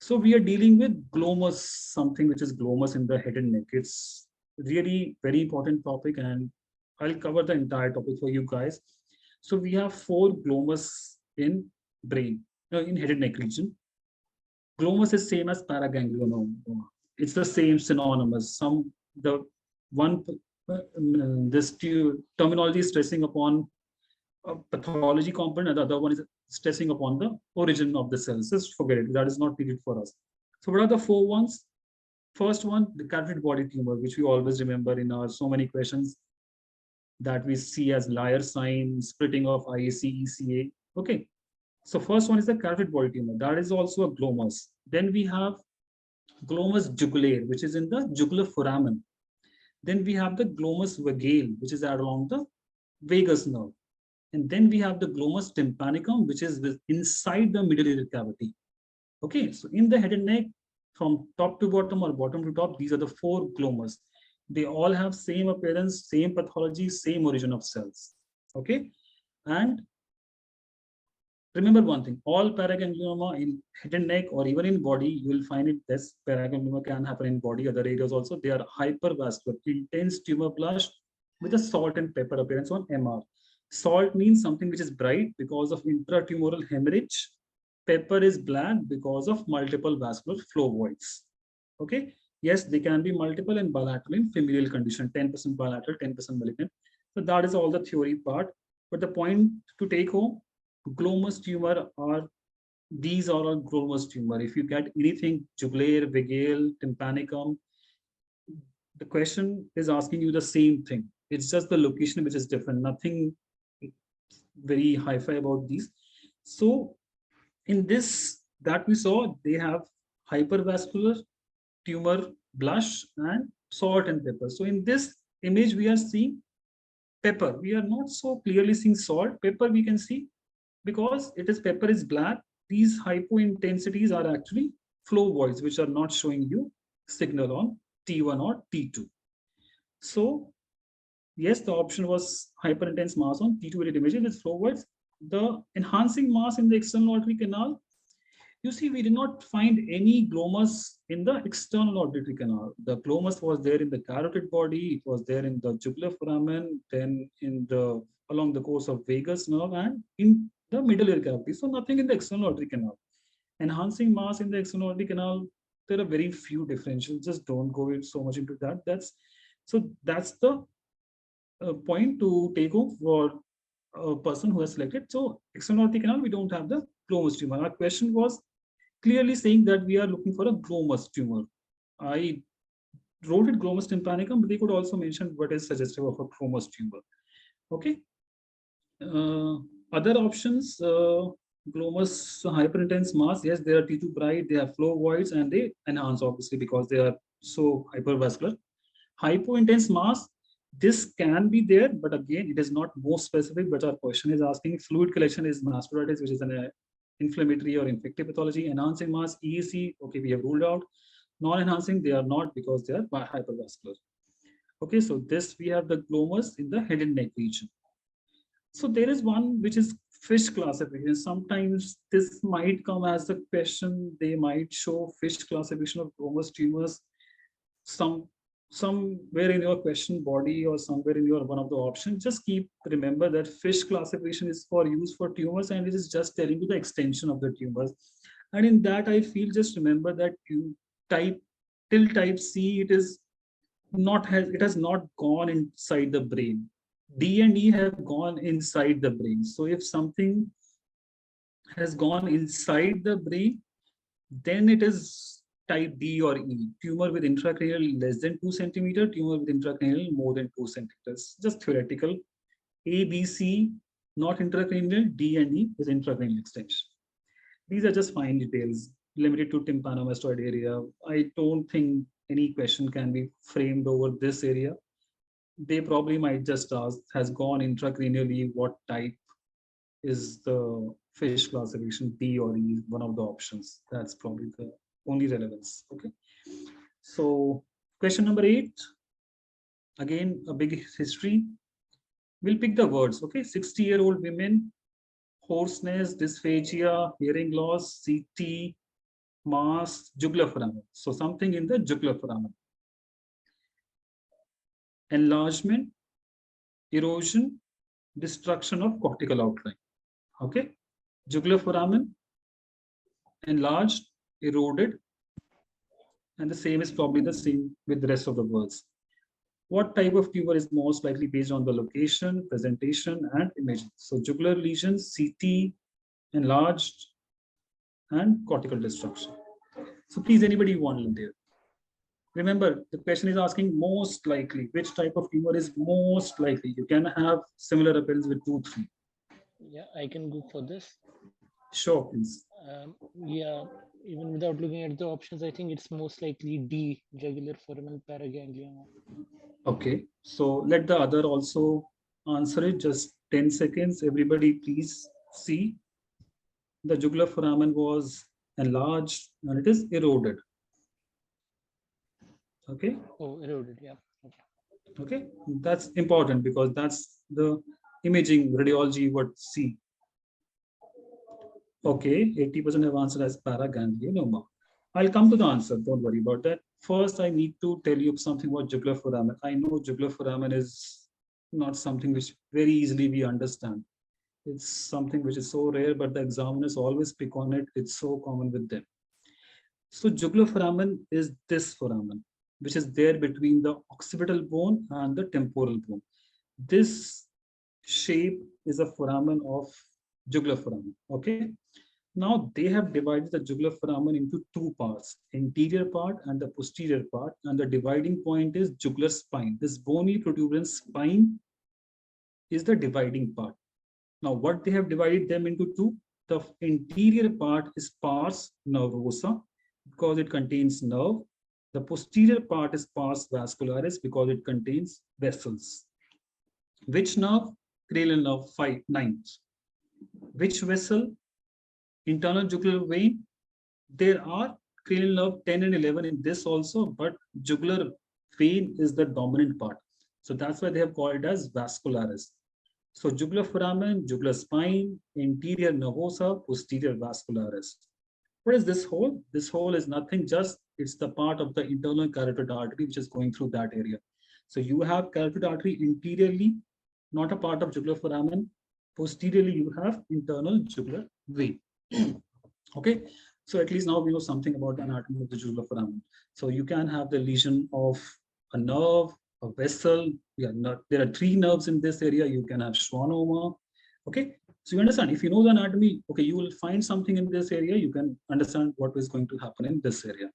So we are dealing with glomus, something which is glomus in the head and neck. It's really very important topic, and I'll cover the entire topic for you guys. So we have 4 glomus in brain, in head and neck region. Glomus is same as paraganglioma. It's the same synonymous. This terminology is stressing upon a pathology component, and the other one is stressing upon the origin of the cells. Just forget it. That is not needed for us. So what are the 4 ones? First one, the carotid body tumor, which we always remember in our so many questions that we see as Liar sign, splitting of IAC, ECA. Okay. So first one is the carotid body tumor. That is also a glomus. Then we have glomus jugulare, which is in the jugular foramen. Then we have the glomus vagale, which is along the vagus nerve. And then we have the glomus tympanicum, which is inside the middle ear cavity. Okay, so in the head and neck, from top to bottom or bottom to top, these are the 4 glomus. They all have same appearance, same pathology, same origin of cells. Okay, and remember one thing, all paraganglioma in head and neck or even in body, you will find it. This paraganglioma can happen in body, other areas also. They are hypervascular, intense tumor blush with a salt and pepper appearance on MR. Salt means something which is bright because of intratumoral hemorrhage. Pepper is black because of multiple vascular flow voids. Okay. Yes, they can be multiple and bilateral in familial condition, 10% bilateral, 10% malignant. So that is all the theory part. But the point to take home, glomus tumor these are all glomus tumor. If you get anything jugulare, vagale, tympanicum, the question is asking you the same thing. It's just the location which is different. Nothing very hi-fi about these. So in this that we saw, they have hypervascular tumor blush and salt and pepper. So in this image we are seeing pepper. We are not so clearly seeing salt. Pepper we can see because pepper is black. These hypointensities are actually flow voids, which are not showing you signal on T1 or T2. So yes, the option was hyperintense mass on T2 related imaging with flow voids. the enhancing mass in the external auditory canal, you see, we did not find any glomus in the external auditory canal. The glomus was there in the carotid body, it was there in the jugular foramen, then in the along the course of vagus nerve and in the middle ear cavity. So nothing in the external auditory canal. Enhancing mass in the external auditory canal, there are very few differentials. Just don't go in so much into that. That's the point to take off for a person who has selected. So external auditory canal, we don't have the glomus tumor. Our question was clearly saying that we are looking for a glomus tumor. I wrote it glomus tympanicum, but they could also mention what is suggestive of a glomus tumor. Okay. Other options, glomus hyperintense mass. Yes, they are T2 bright, they have flow voids, and they enhance obviously because they are so hypervascular. Hypointense mass, this can be there, but again, it is not more specific. But our question is asking fluid collection is mastocytitis, which is an inflammatory or infective pathology. Enhancing mass, EEC, okay, we have ruled out. Non-enhancing, they are not because they are hypervascular. Okay, so this we have the glomus in the head and neck region. So there is one which is fish classification. Sometimes this might come as a question. They might show fish classification of glomus tumors. Somewhere in your question body or somewhere in your one of the options, just remember that fish classification is for use for tumors and it is just telling you the extension of the tumors. And in that, I feel just remember that till type C, it has not gone inside the brain. D and E have gone inside the brain. So if something has gone inside the brain, then it is type D or E. Tumor with intracranial less than 2 centimeter, tumor with intracranial more than 2 centimeters. Just theoretical. A, B, C, not intracranial, D and E is intracranial extension. These are just fine details limited to tympanomastoid area. I don't think any question can be framed over this area. They probably might just ask, has gone intracranially, what type is the fish classification, D or E, one of the options. That's probably the only relevance. Okay. So question number 8, again, a big history. We'll pick the words. Okay. 60-year-old women, hoarseness, dysphagia, hearing loss, CT, mass, jugular foramen. So something in the jugular foramen. Enlargement, erosion, destruction of cortical outline. Okay. Jugular foramen, enlarged, eroded, and the same is probably the same with the rest of the words. What type of tumor is most likely based on the location, presentation, and imaging? So jugular lesions, CT, enlarged, and cortical destruction. So please, anybody want there? Remember, the question is asking most likely. Which type of tumor is most likely? You can have similar appearance with 2, 3. Yeah, I can go for this. Sure, please. Yeah, even without looking at the options, I think it's most likely D, jugular foramen paraganglioma. Okay, so let the other also answer it. Just 10 seconds. Everybody, please see. The jugular foramen was enlarged and it is eroded. Okay. Oh, eroded, yeah. Okay, that's important because that's the imaging radiology what see. Okay, 80% have answered as paraganglionoma. I'll come to the answer, don't worry about that. First, I need to tell you something about jugular foramen. I know jugular foramen is not something which very easily we understand. It's something which is so rare, but the examiners always pick on it. It's so common with them. So jugular foramen is this foramen, which is there between the occipital bone and the temporal bone. This shape is a foramen of jugular foramen. Okay. Now they have divided the jugular foramen into 2 parts, anterior part and the posterior part, and the dividing point is jugular spine. This bony protuberance spine is the dividing part. Now what they have divided them into 2, the interior part is pars nervosa because it contains nerve. The posterior part is pars vascularis because it contains vessels. Which nerve? Cranial nerve 9. Which vessel? Internal jugular vein. There are cranial nerve 10 and 11 in this also, but jugular vein is the dominant part. So that's why they have called it as vascularis. So jugular foramen, jugular spine, anterior nervosa, posterior vascularis. What is this hole? This hole is nothing, just it's the part of the internal carotid artery which is going through that area. So you have carotid artery interiorly, not a part of jugular foramen. Posteriorly, you have internal jugular vein. Okay, so at least now we know something about the anatomy of the jugular foramen. So you can have the lesion of a nerve, a vessel. Yeah, there are 3 nerves in this area. You can have schwannoma. Okay, so you understand, if you know the anatomy, okay, you will find something in this area, you can understand what is going to happen in this area.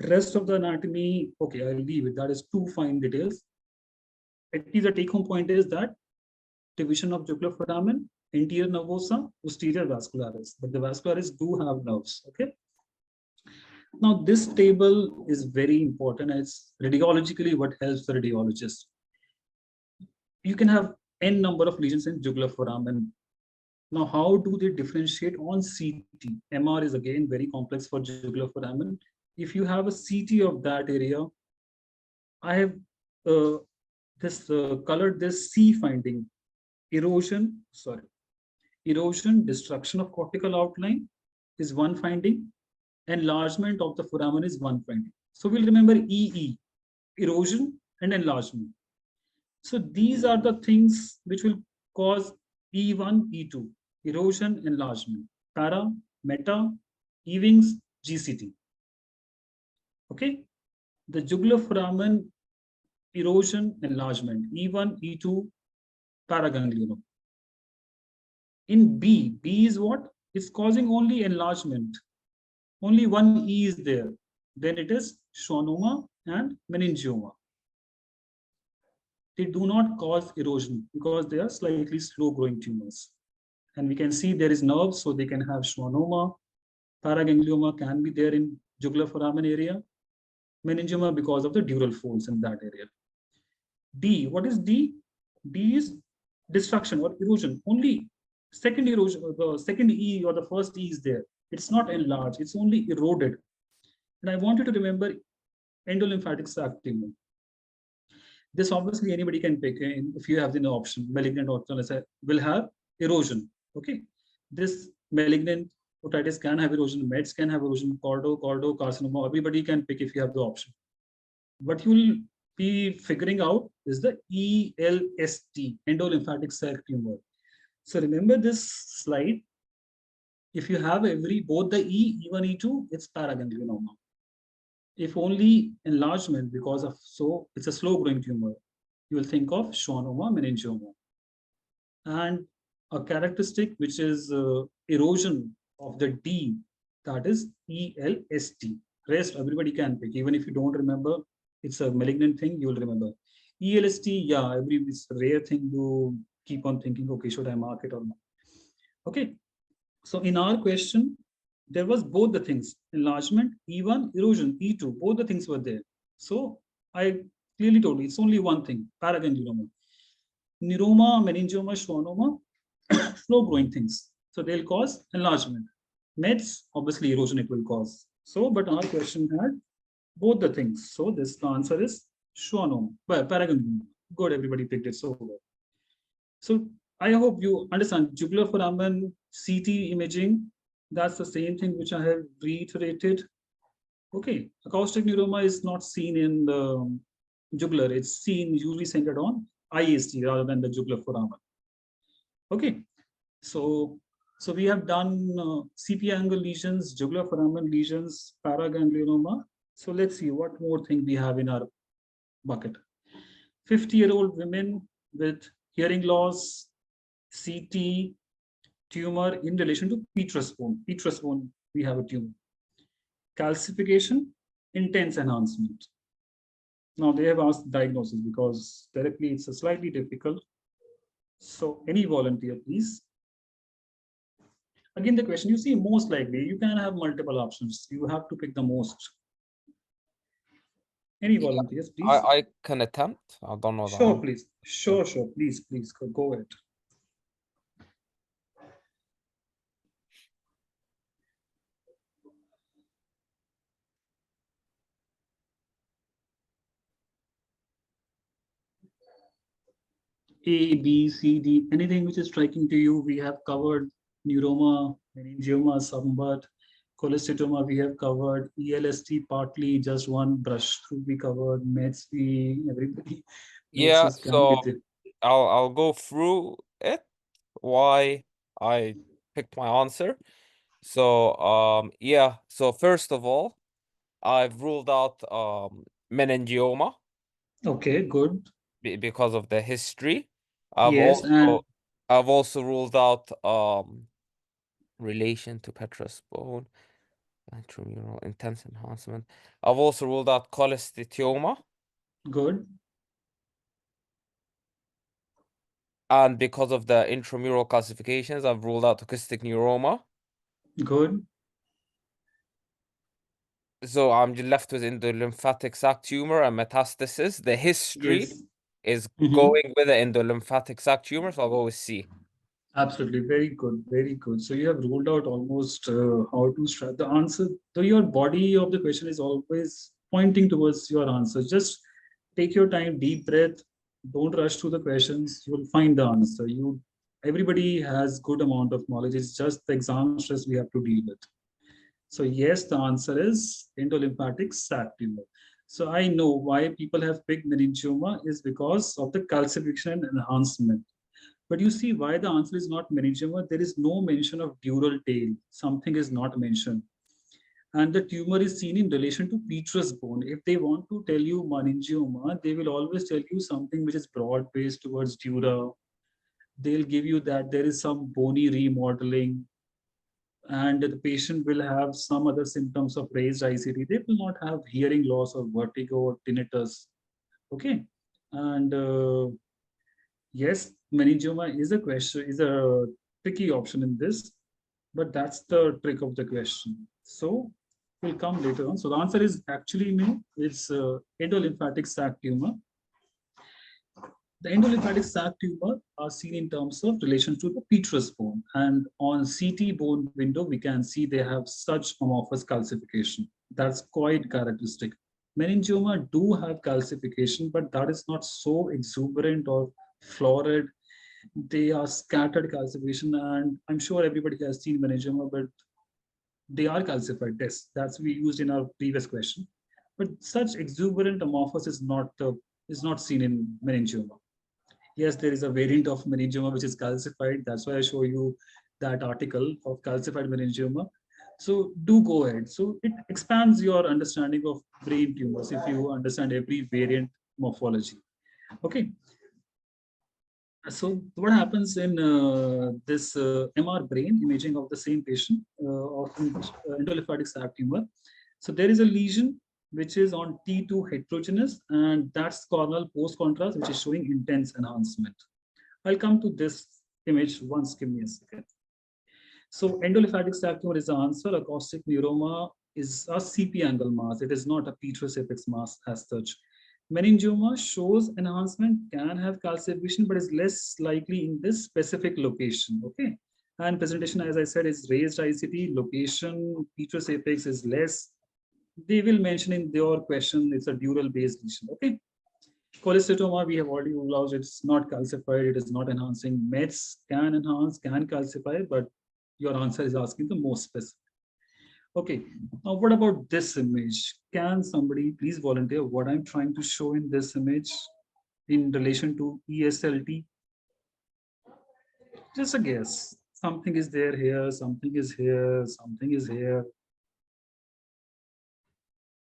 Rest of the anatomy, okay, I'll leave it. That is 2 fine details. At least the take-home point is that division of jugular foramen, anterior nervosa, posterior vascularis. But the vascularis do have nerves, okay? Now, this table is very important. It's radiologically what helps the radiologist. You can have n number of lesions in jugular foramen. Now, how do they differentiate on CT? MR is again very complex for jugular foramen. If you have a CT of that area, I have colored this C finding. Erosion, destruction of cortical outline is one finding. Enlargement of the foramen is one finding. So we'll remember EE, erosion and enlargement. So these are the things which will cause E1, E2, erosion, enlargement, para, meta, Ewing's, GCT. Okay, the jugular foramen, erosion, enlargement, E1, E2, paraganglioma. In B is what? It's causing only enlargement. Only one E is there. Then it is schwannoma and meningioma. They do not cause erosion because they are slightly slow growing tumors. And we can see there is nerves, so they can have schwannoma. Paraganglioma can be there in jugular foramen area. Meningioma because of the dural folds in that area. D, what is D? D is destruction or erosion. Only second erosion, the second E or the first E is there. It's not enlarged, it's only eroded. And I want you to remember endolymphatic sac tumor. This obviously anybody can pick if you have the option, malignant otitis will have erosion. Okay, this malignant otitis can have erosion, mets can have erosion, carcinoma, everybody can pick if you have the option. What you will be figuring out is the ELST, endolymphatic sac tumor. So remember this slide. If you have both the E1, E2, it's paraganglioma. If only enlargement because of, so it's a slow growing tumor, you will think of schwannoma, meningioma. And a characteristic which is erosion of the D, that is ELST. Rest everybody can pick, even if you don't remember, it's a malignant thing, you will remember. ELST, yeah, it's a rare thing to keep on thinking, okay, should I mark it or not? Okay, so in our question, there was both the things, enlargement, E1, erosion, E2, both the things were there. So I clearly told you, it's only one thing, paraganglioma. Neuroma, meningioma, schwannoma, slow growing things. So they'll cause enlargement. Mets, obviously erosion it will cause. So, but our question had both the things. So this the answer is schwannoma, paraganglioma. Good, everybody picked it so well. So I hope you understand jugular foramen CT imaging. That's the same thing which I have reiterated. Okay, acoustic neuroma is not seen in the jugular. It's seen usually centered on IST rather than the jugular foramen. Okay, so we have done CP angle lesions, jugular foramen lesions, paraganglioma. So let's see what more thing we have in our bucket. 50-year-old women with hearing loss, CT, tumor in relation to petrous bone. Petrous bone, we have a tumor. Calcification, intense enhancement. Now they have asked diagnosis because directly it's a slightly difficult. So any volunteer, please. Again, the question, you see, most likely, you can have multiple options. You have to pick the most. Any volunteers, please? I can attempt. I don't know. Sure, please. Sure, please, go ahead. A, B, C, D, anything which is striking to you. We have covered neuroma, meningioma, somewhat. Cholesteatoma we have covered. ELST partly, just one brush through we covered. Meds everybody knows Yeah, this can so get it. I'll go through it, why I picked my answer. So yeah, so first of all, I've ruled out meningioma Okay, good. because of the history. I've Yes, and also ruled out relation to petrous bone, intramural intense enhancement. I've also ruled out cholesteatoma, good. and because of the intramural classifications, I've ruled out acoustic neuroma. Good. So I'm just left with endolymphatic sac tumor and metastasis. The history Yes. is Mhm. going with the endolymphatic sac tumor, so I'll go with C. Absolutely. Very good. Very good. So you have ruled out almost how to start the answer. So your body of the question is always pointing towards your answer. Just take your time, deep breath. Don't rush through the questions. You will find the answer. Everybody has good amount of knowledge. It's just the exam stress we have to deal with. So yes, the answer is endolymphatic sac tumor. So I know why people have picked meningioma is because of the calcification and enhancement. But you see why the answer is not meningioma. There is no mention of dural tail. Something is not mentioned. And the tumor is seen in relation to petrous bone. If they want to tell you meningioma, they will always tell you something which is broad based towards dura. They'll give you that there is some bony remodeling and the patient will have some other symptoms of raised ICD. They will not have hearing loss or vertigo or tinnitus. Okay. And yes, meningioma is a question, is a tricky option in this, but that's the trick of the question. So we'll come later on. So the answer is actually no, it's endolymphatic sac tumor. The endolymphatic sac tumor are seen in terms of relation to the petrous bone, and on CT bone window we can see they have such amorphous calcification. That's quite characteristic. Meningioma do have calcification, but that is not so exuberant or florid. They are scattered calcification, and I'm sure everybody has seen meningioma, but they are calcified. Yes, that's we used in our previous question. But such exuberant amorphous is not seen in meningioma. Yes, there is a variant of meningioma which is calcified. That's why I show you that article of calcified meningioma. So do go ahead. So it expands your understanding of brain tumors if you understand every variant morphology. Okay. So what happens in this MR brain imaging of the same patient of endolymphatic sac tumor? So there is a lesion which is on T2 heterogeneous, and that's corneal post contrast, which is showing intense enhancement. I'll come to this image once. Give me a second. So endolymphatic sac tumor is the answer. Acoustic neuroma is a CP angle mass. It is not a petrous apex mass as such. Meningioma shows enhancement, can have calcification, but is less likely in this specific location. Okay. And presentation, as I said, is raised ICT. Location, petrous apex is less. They will mention in their question, it's a dural based lesion. Okay. Cholesteatoma, we have already ruled out, it's not calcified, it is not enhancing. Meds can enhance, can calcify, but your answer is asking the most specific. Okay, now what about this image? Can somebody please volunteer what I'm trying to show in this image in relation to ESLT? Just a guess. Something is there here, something is here, something is here.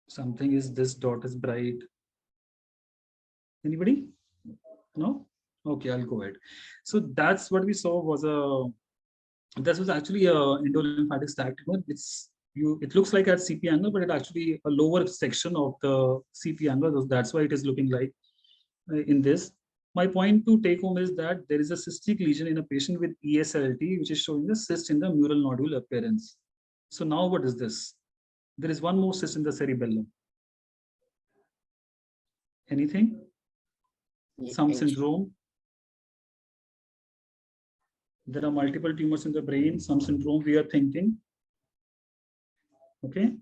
Something is this dot is bright. Anybody? No? Okay, I'll go ahead. So that's what we saw was this was actually a endolymphatic sac tumor. It looks like at CP angle, but it actually a lower section of the CP angle. That's why it is looking like in this. My point to take home is that there is a cystic lesion in a patient with ESLT, which is showing the cyst in the mural nodule appearance. So now what is this? There is one more cyst in the cerebellum. Anything? Some syndrome. There are multiple tumors in the brain, some syndrome we are thinking. Okay.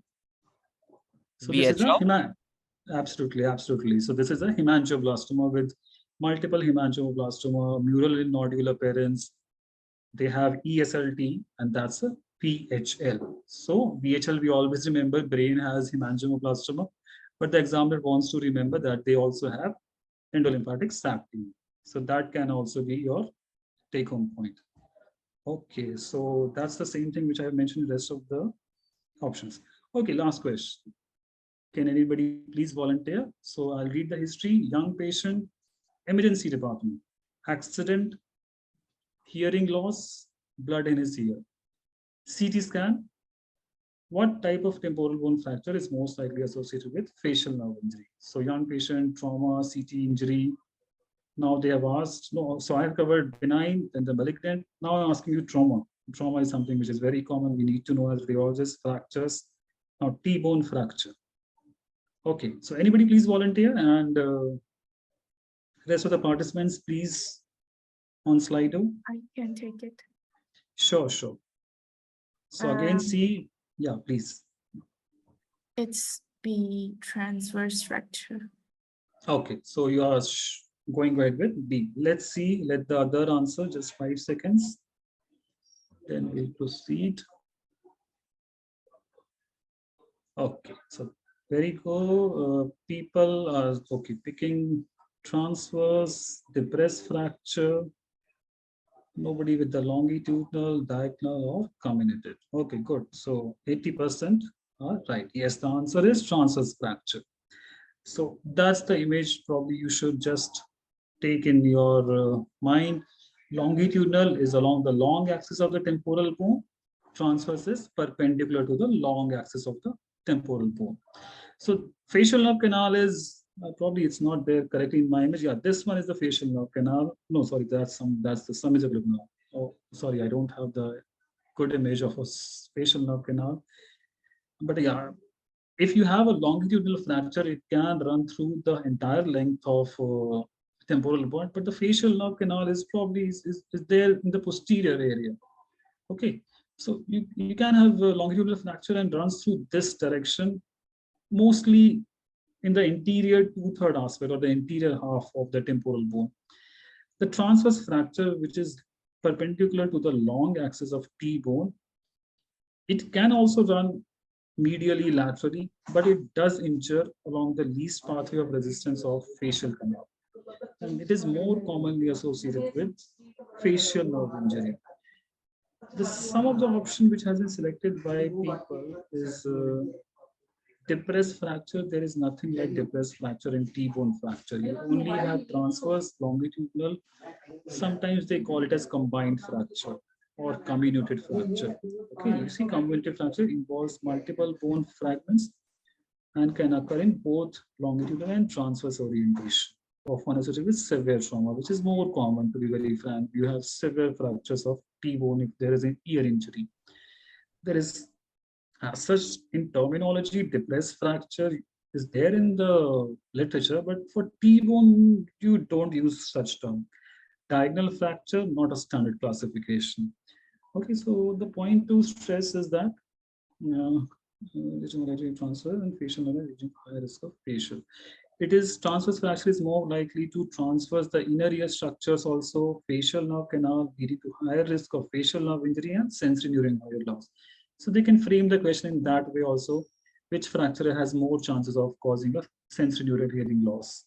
So this is a absolutely. So this is a hemangioblastoma with multiple hemangioblastoma, mural nodule appearance. They have ESLT, and that's a VHL. So VHL, we always remember brain has hemangioblastoma, but the examiner wants to remember that they also have endolymphatic sac. So that can also be your take-home point. Okay, so that's the same thing which I have mentioned in the rest of the options. Okay, last question. Can anybody please volunteer? So I'll read the history. Young patient, emergency department, accident, hearing loss, blood in his ear. CT scan. What type of temporal bone fracture is most likely associated with facial nerve injury? So young patient, trauma, CT injury. Now they have asked, no, so I have covered benign, then the malignant. Now I'm asking you trauma. Trauma is something which is very common. We need to know as radiologists, fractures. Now T-bone fracture. Okay, so anybody please volunteer, and rest of the participants, please on Slido. I can take it. Sure. So again, Um, see, yeah, please. It's B, transverse fracture. Okay, so you are going ahead with B. Let's see, let the other answer, just 5 seconds. Then we'll proceed. Okay, so very good. People are okay picking transverse, depressed fracture. Nobody with the longitudinal, diagonal, or comminuted. Okay, good. So 80% are right. Yes, the answer is transverse fracture. So that's the image probably you should just take in your mind. Longitudinal is along the long axis of the temporal bone. Transverse is perpendicular to the long axis of the temporal bone. So facial nerve canal is probably it's not there correctly in my image. Yeah, this one is the facial nerve canal. No, sorry, that's the submendibular canal. Oh, sorry, I don't have the good image of a facial nerve canal. But yeah, if you have a longitudinal fracture, it can run through the entire length of temporal bone, but the facial nerve canal is probably is there in the posterior area. Okay, so you can have a longitudinal fracture and runs through this direction, mostly in the interior two-third aspect or the interior half of the temporal bone. The transverse fracture, which is perpendicular to the long axis of T-bone, it can also run medially laterally, but it does injure along the least pathway of resistance of facial canal. And it is more commonly associated with facial nerve injury. Some of the option which has been selected by people is depressed fracture. There is nothing like depressed fracture in T-bone fracture. You only have transverse, longitudinal. Sometimes they call it as combined fracture or comminuted fracture. Okay, you see, comminuted fracture involves multiple bone fragments and can occur in both longitudinal and transverse orientation, often associated with severe trauma, which is more common, to be very frank. You have severe fractures of T-bone if there is an ear injury. There is, as such, in terminology, depressed fracture is there in the literature, but for T-bone, you don't use such term. Diagonal fracture, not a standard classification. Okay, so the point to stress is that transfer and facial nerve higher risk of facial. It is transverse fracture is more likely to transverse the inner ear structures, also facial nerve canal, leading to higher risk of facial nerve injury and sensory neural loss. So they can frame the question in that way also, which fracture has more chances of causing a sensory neural hearing loss,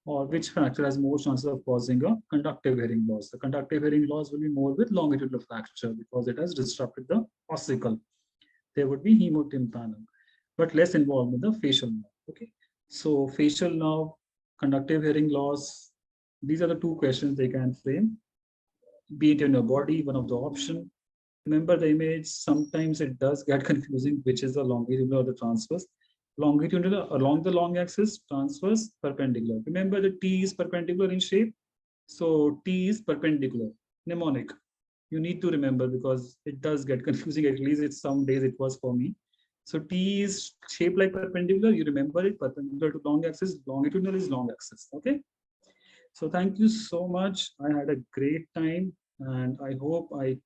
or which fracture has more chances of causing a conductive hearing loss. The conductive hearing loss will be more with longitudinal fracture because it has disrupted the ossicle. There would be hemotympanum, but less involved in the facial nerve. Okay, so facial nerve, conductive hearing loss, these are the two questions they can frame. Be it in your body, one of the option. Remember the image, sometimes it does get confusing, which is the longitudinal or the transverse. Longitudinal along the long axis, transverse, perpendicular. Remember the T is perpendicular in shape. So T is perpendicular, mnemonic. You need to remember because it does get confusing. At least it's some days it was for me. So T is shaped like perpendicular. You remember it, perpendicular to long axis. Longitudinal is long axis. Okay. So thank you so much. I had a great time, and I hope I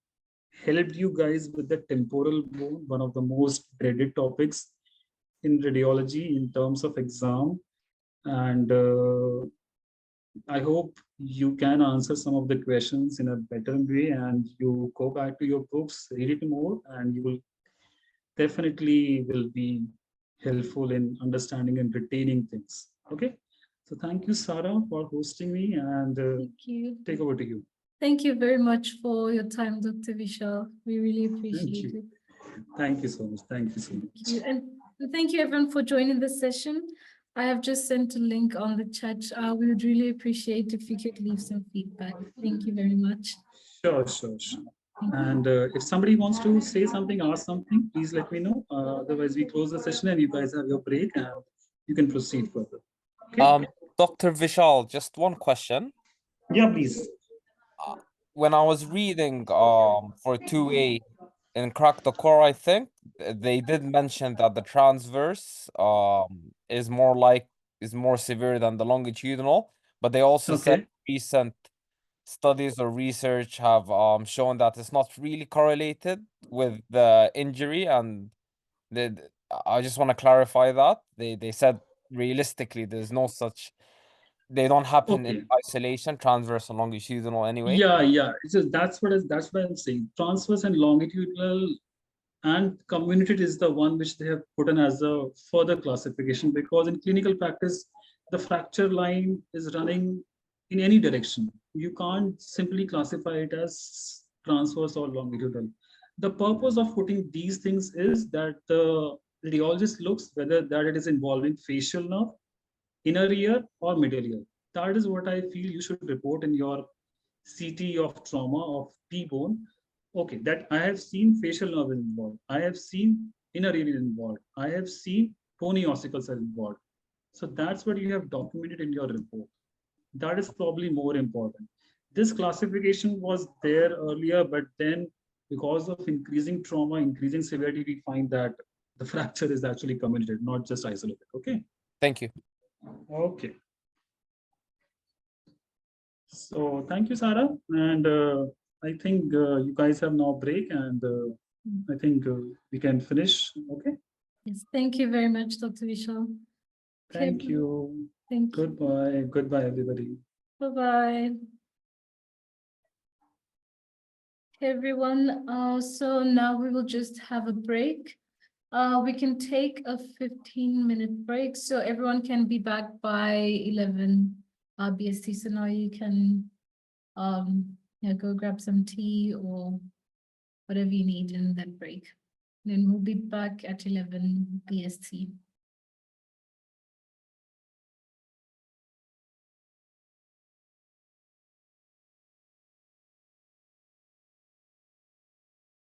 helped you guys with the temporal bone, one of the most dreaded topics in radiology in terms of exam. And I hope you can answer some of the questions in a better way, and you go back to your books, read it more, and you will definitely will be helpful in understanding and retaining things. Okay. So thank you, Sarah, for hosting me, and Thank you. take over to you. Thank you very much for your time, Dr. Vishal. We really appreciate you. it. Thank you so much. Thank you so much. Thank you. And thank you everyone for joining this session. I have just sent a link on the chat. We would really appreciate if you could leave some feedback. Thank you very much. Sure. And if somebody wants to say something, ask something, please let me know. Otherwise, we close the session and you guys have your break and you can proceed further. Okay? Dr. Vishal, just one question. Yeah, please. When I was reading for 2A in Crack the Core, I think they did mention that the transverse is more severe than the longitudinal, but they also said recent studies or research have shown that it's not really correlated with the injury, and I just want to clarify that they said realistically there's no such, they don't happen in isolation, transverse and longitudinal anyway. Yeah. It's just, that's what I'm saying. Transverse and longitudinal and community is the one which they have put in as a further classification, because in clinical practice, the fracture line is running in any direction. You can't simply classify it as transverse or longitudinal. The purpose of putting these things is that the radiologist looks whether that it is involving facial nerve, inner ear or middle ear. That is what I feel you should report in your CT of trauma of T-bone. Okay, that I have seen facial nerve involved. I have seen inner ear involved. I have seen bony ossicles involved. So that's what you have documented in your report. That is probably more important. This classification was there earlier, but then because of increasing trauma, increasing severity, we find that the fracture is actually committed, not just isolated. Okay. Thank you. Okay. So thank you, Sarah. And I think you guys have now break, and I think we can finish. Okay. Yes, thank you very much, Dr. Vishal. Thank you. Thank you. Goodbye. Goodbye, everybody. Bye-bye. Hey, everyone. So now we will just have a break. We can take a 15-minute break, so everyone can be back by 11 BST. So now you can go grab some tea or whatever you need in that break. Then we'll be back at 11 BST.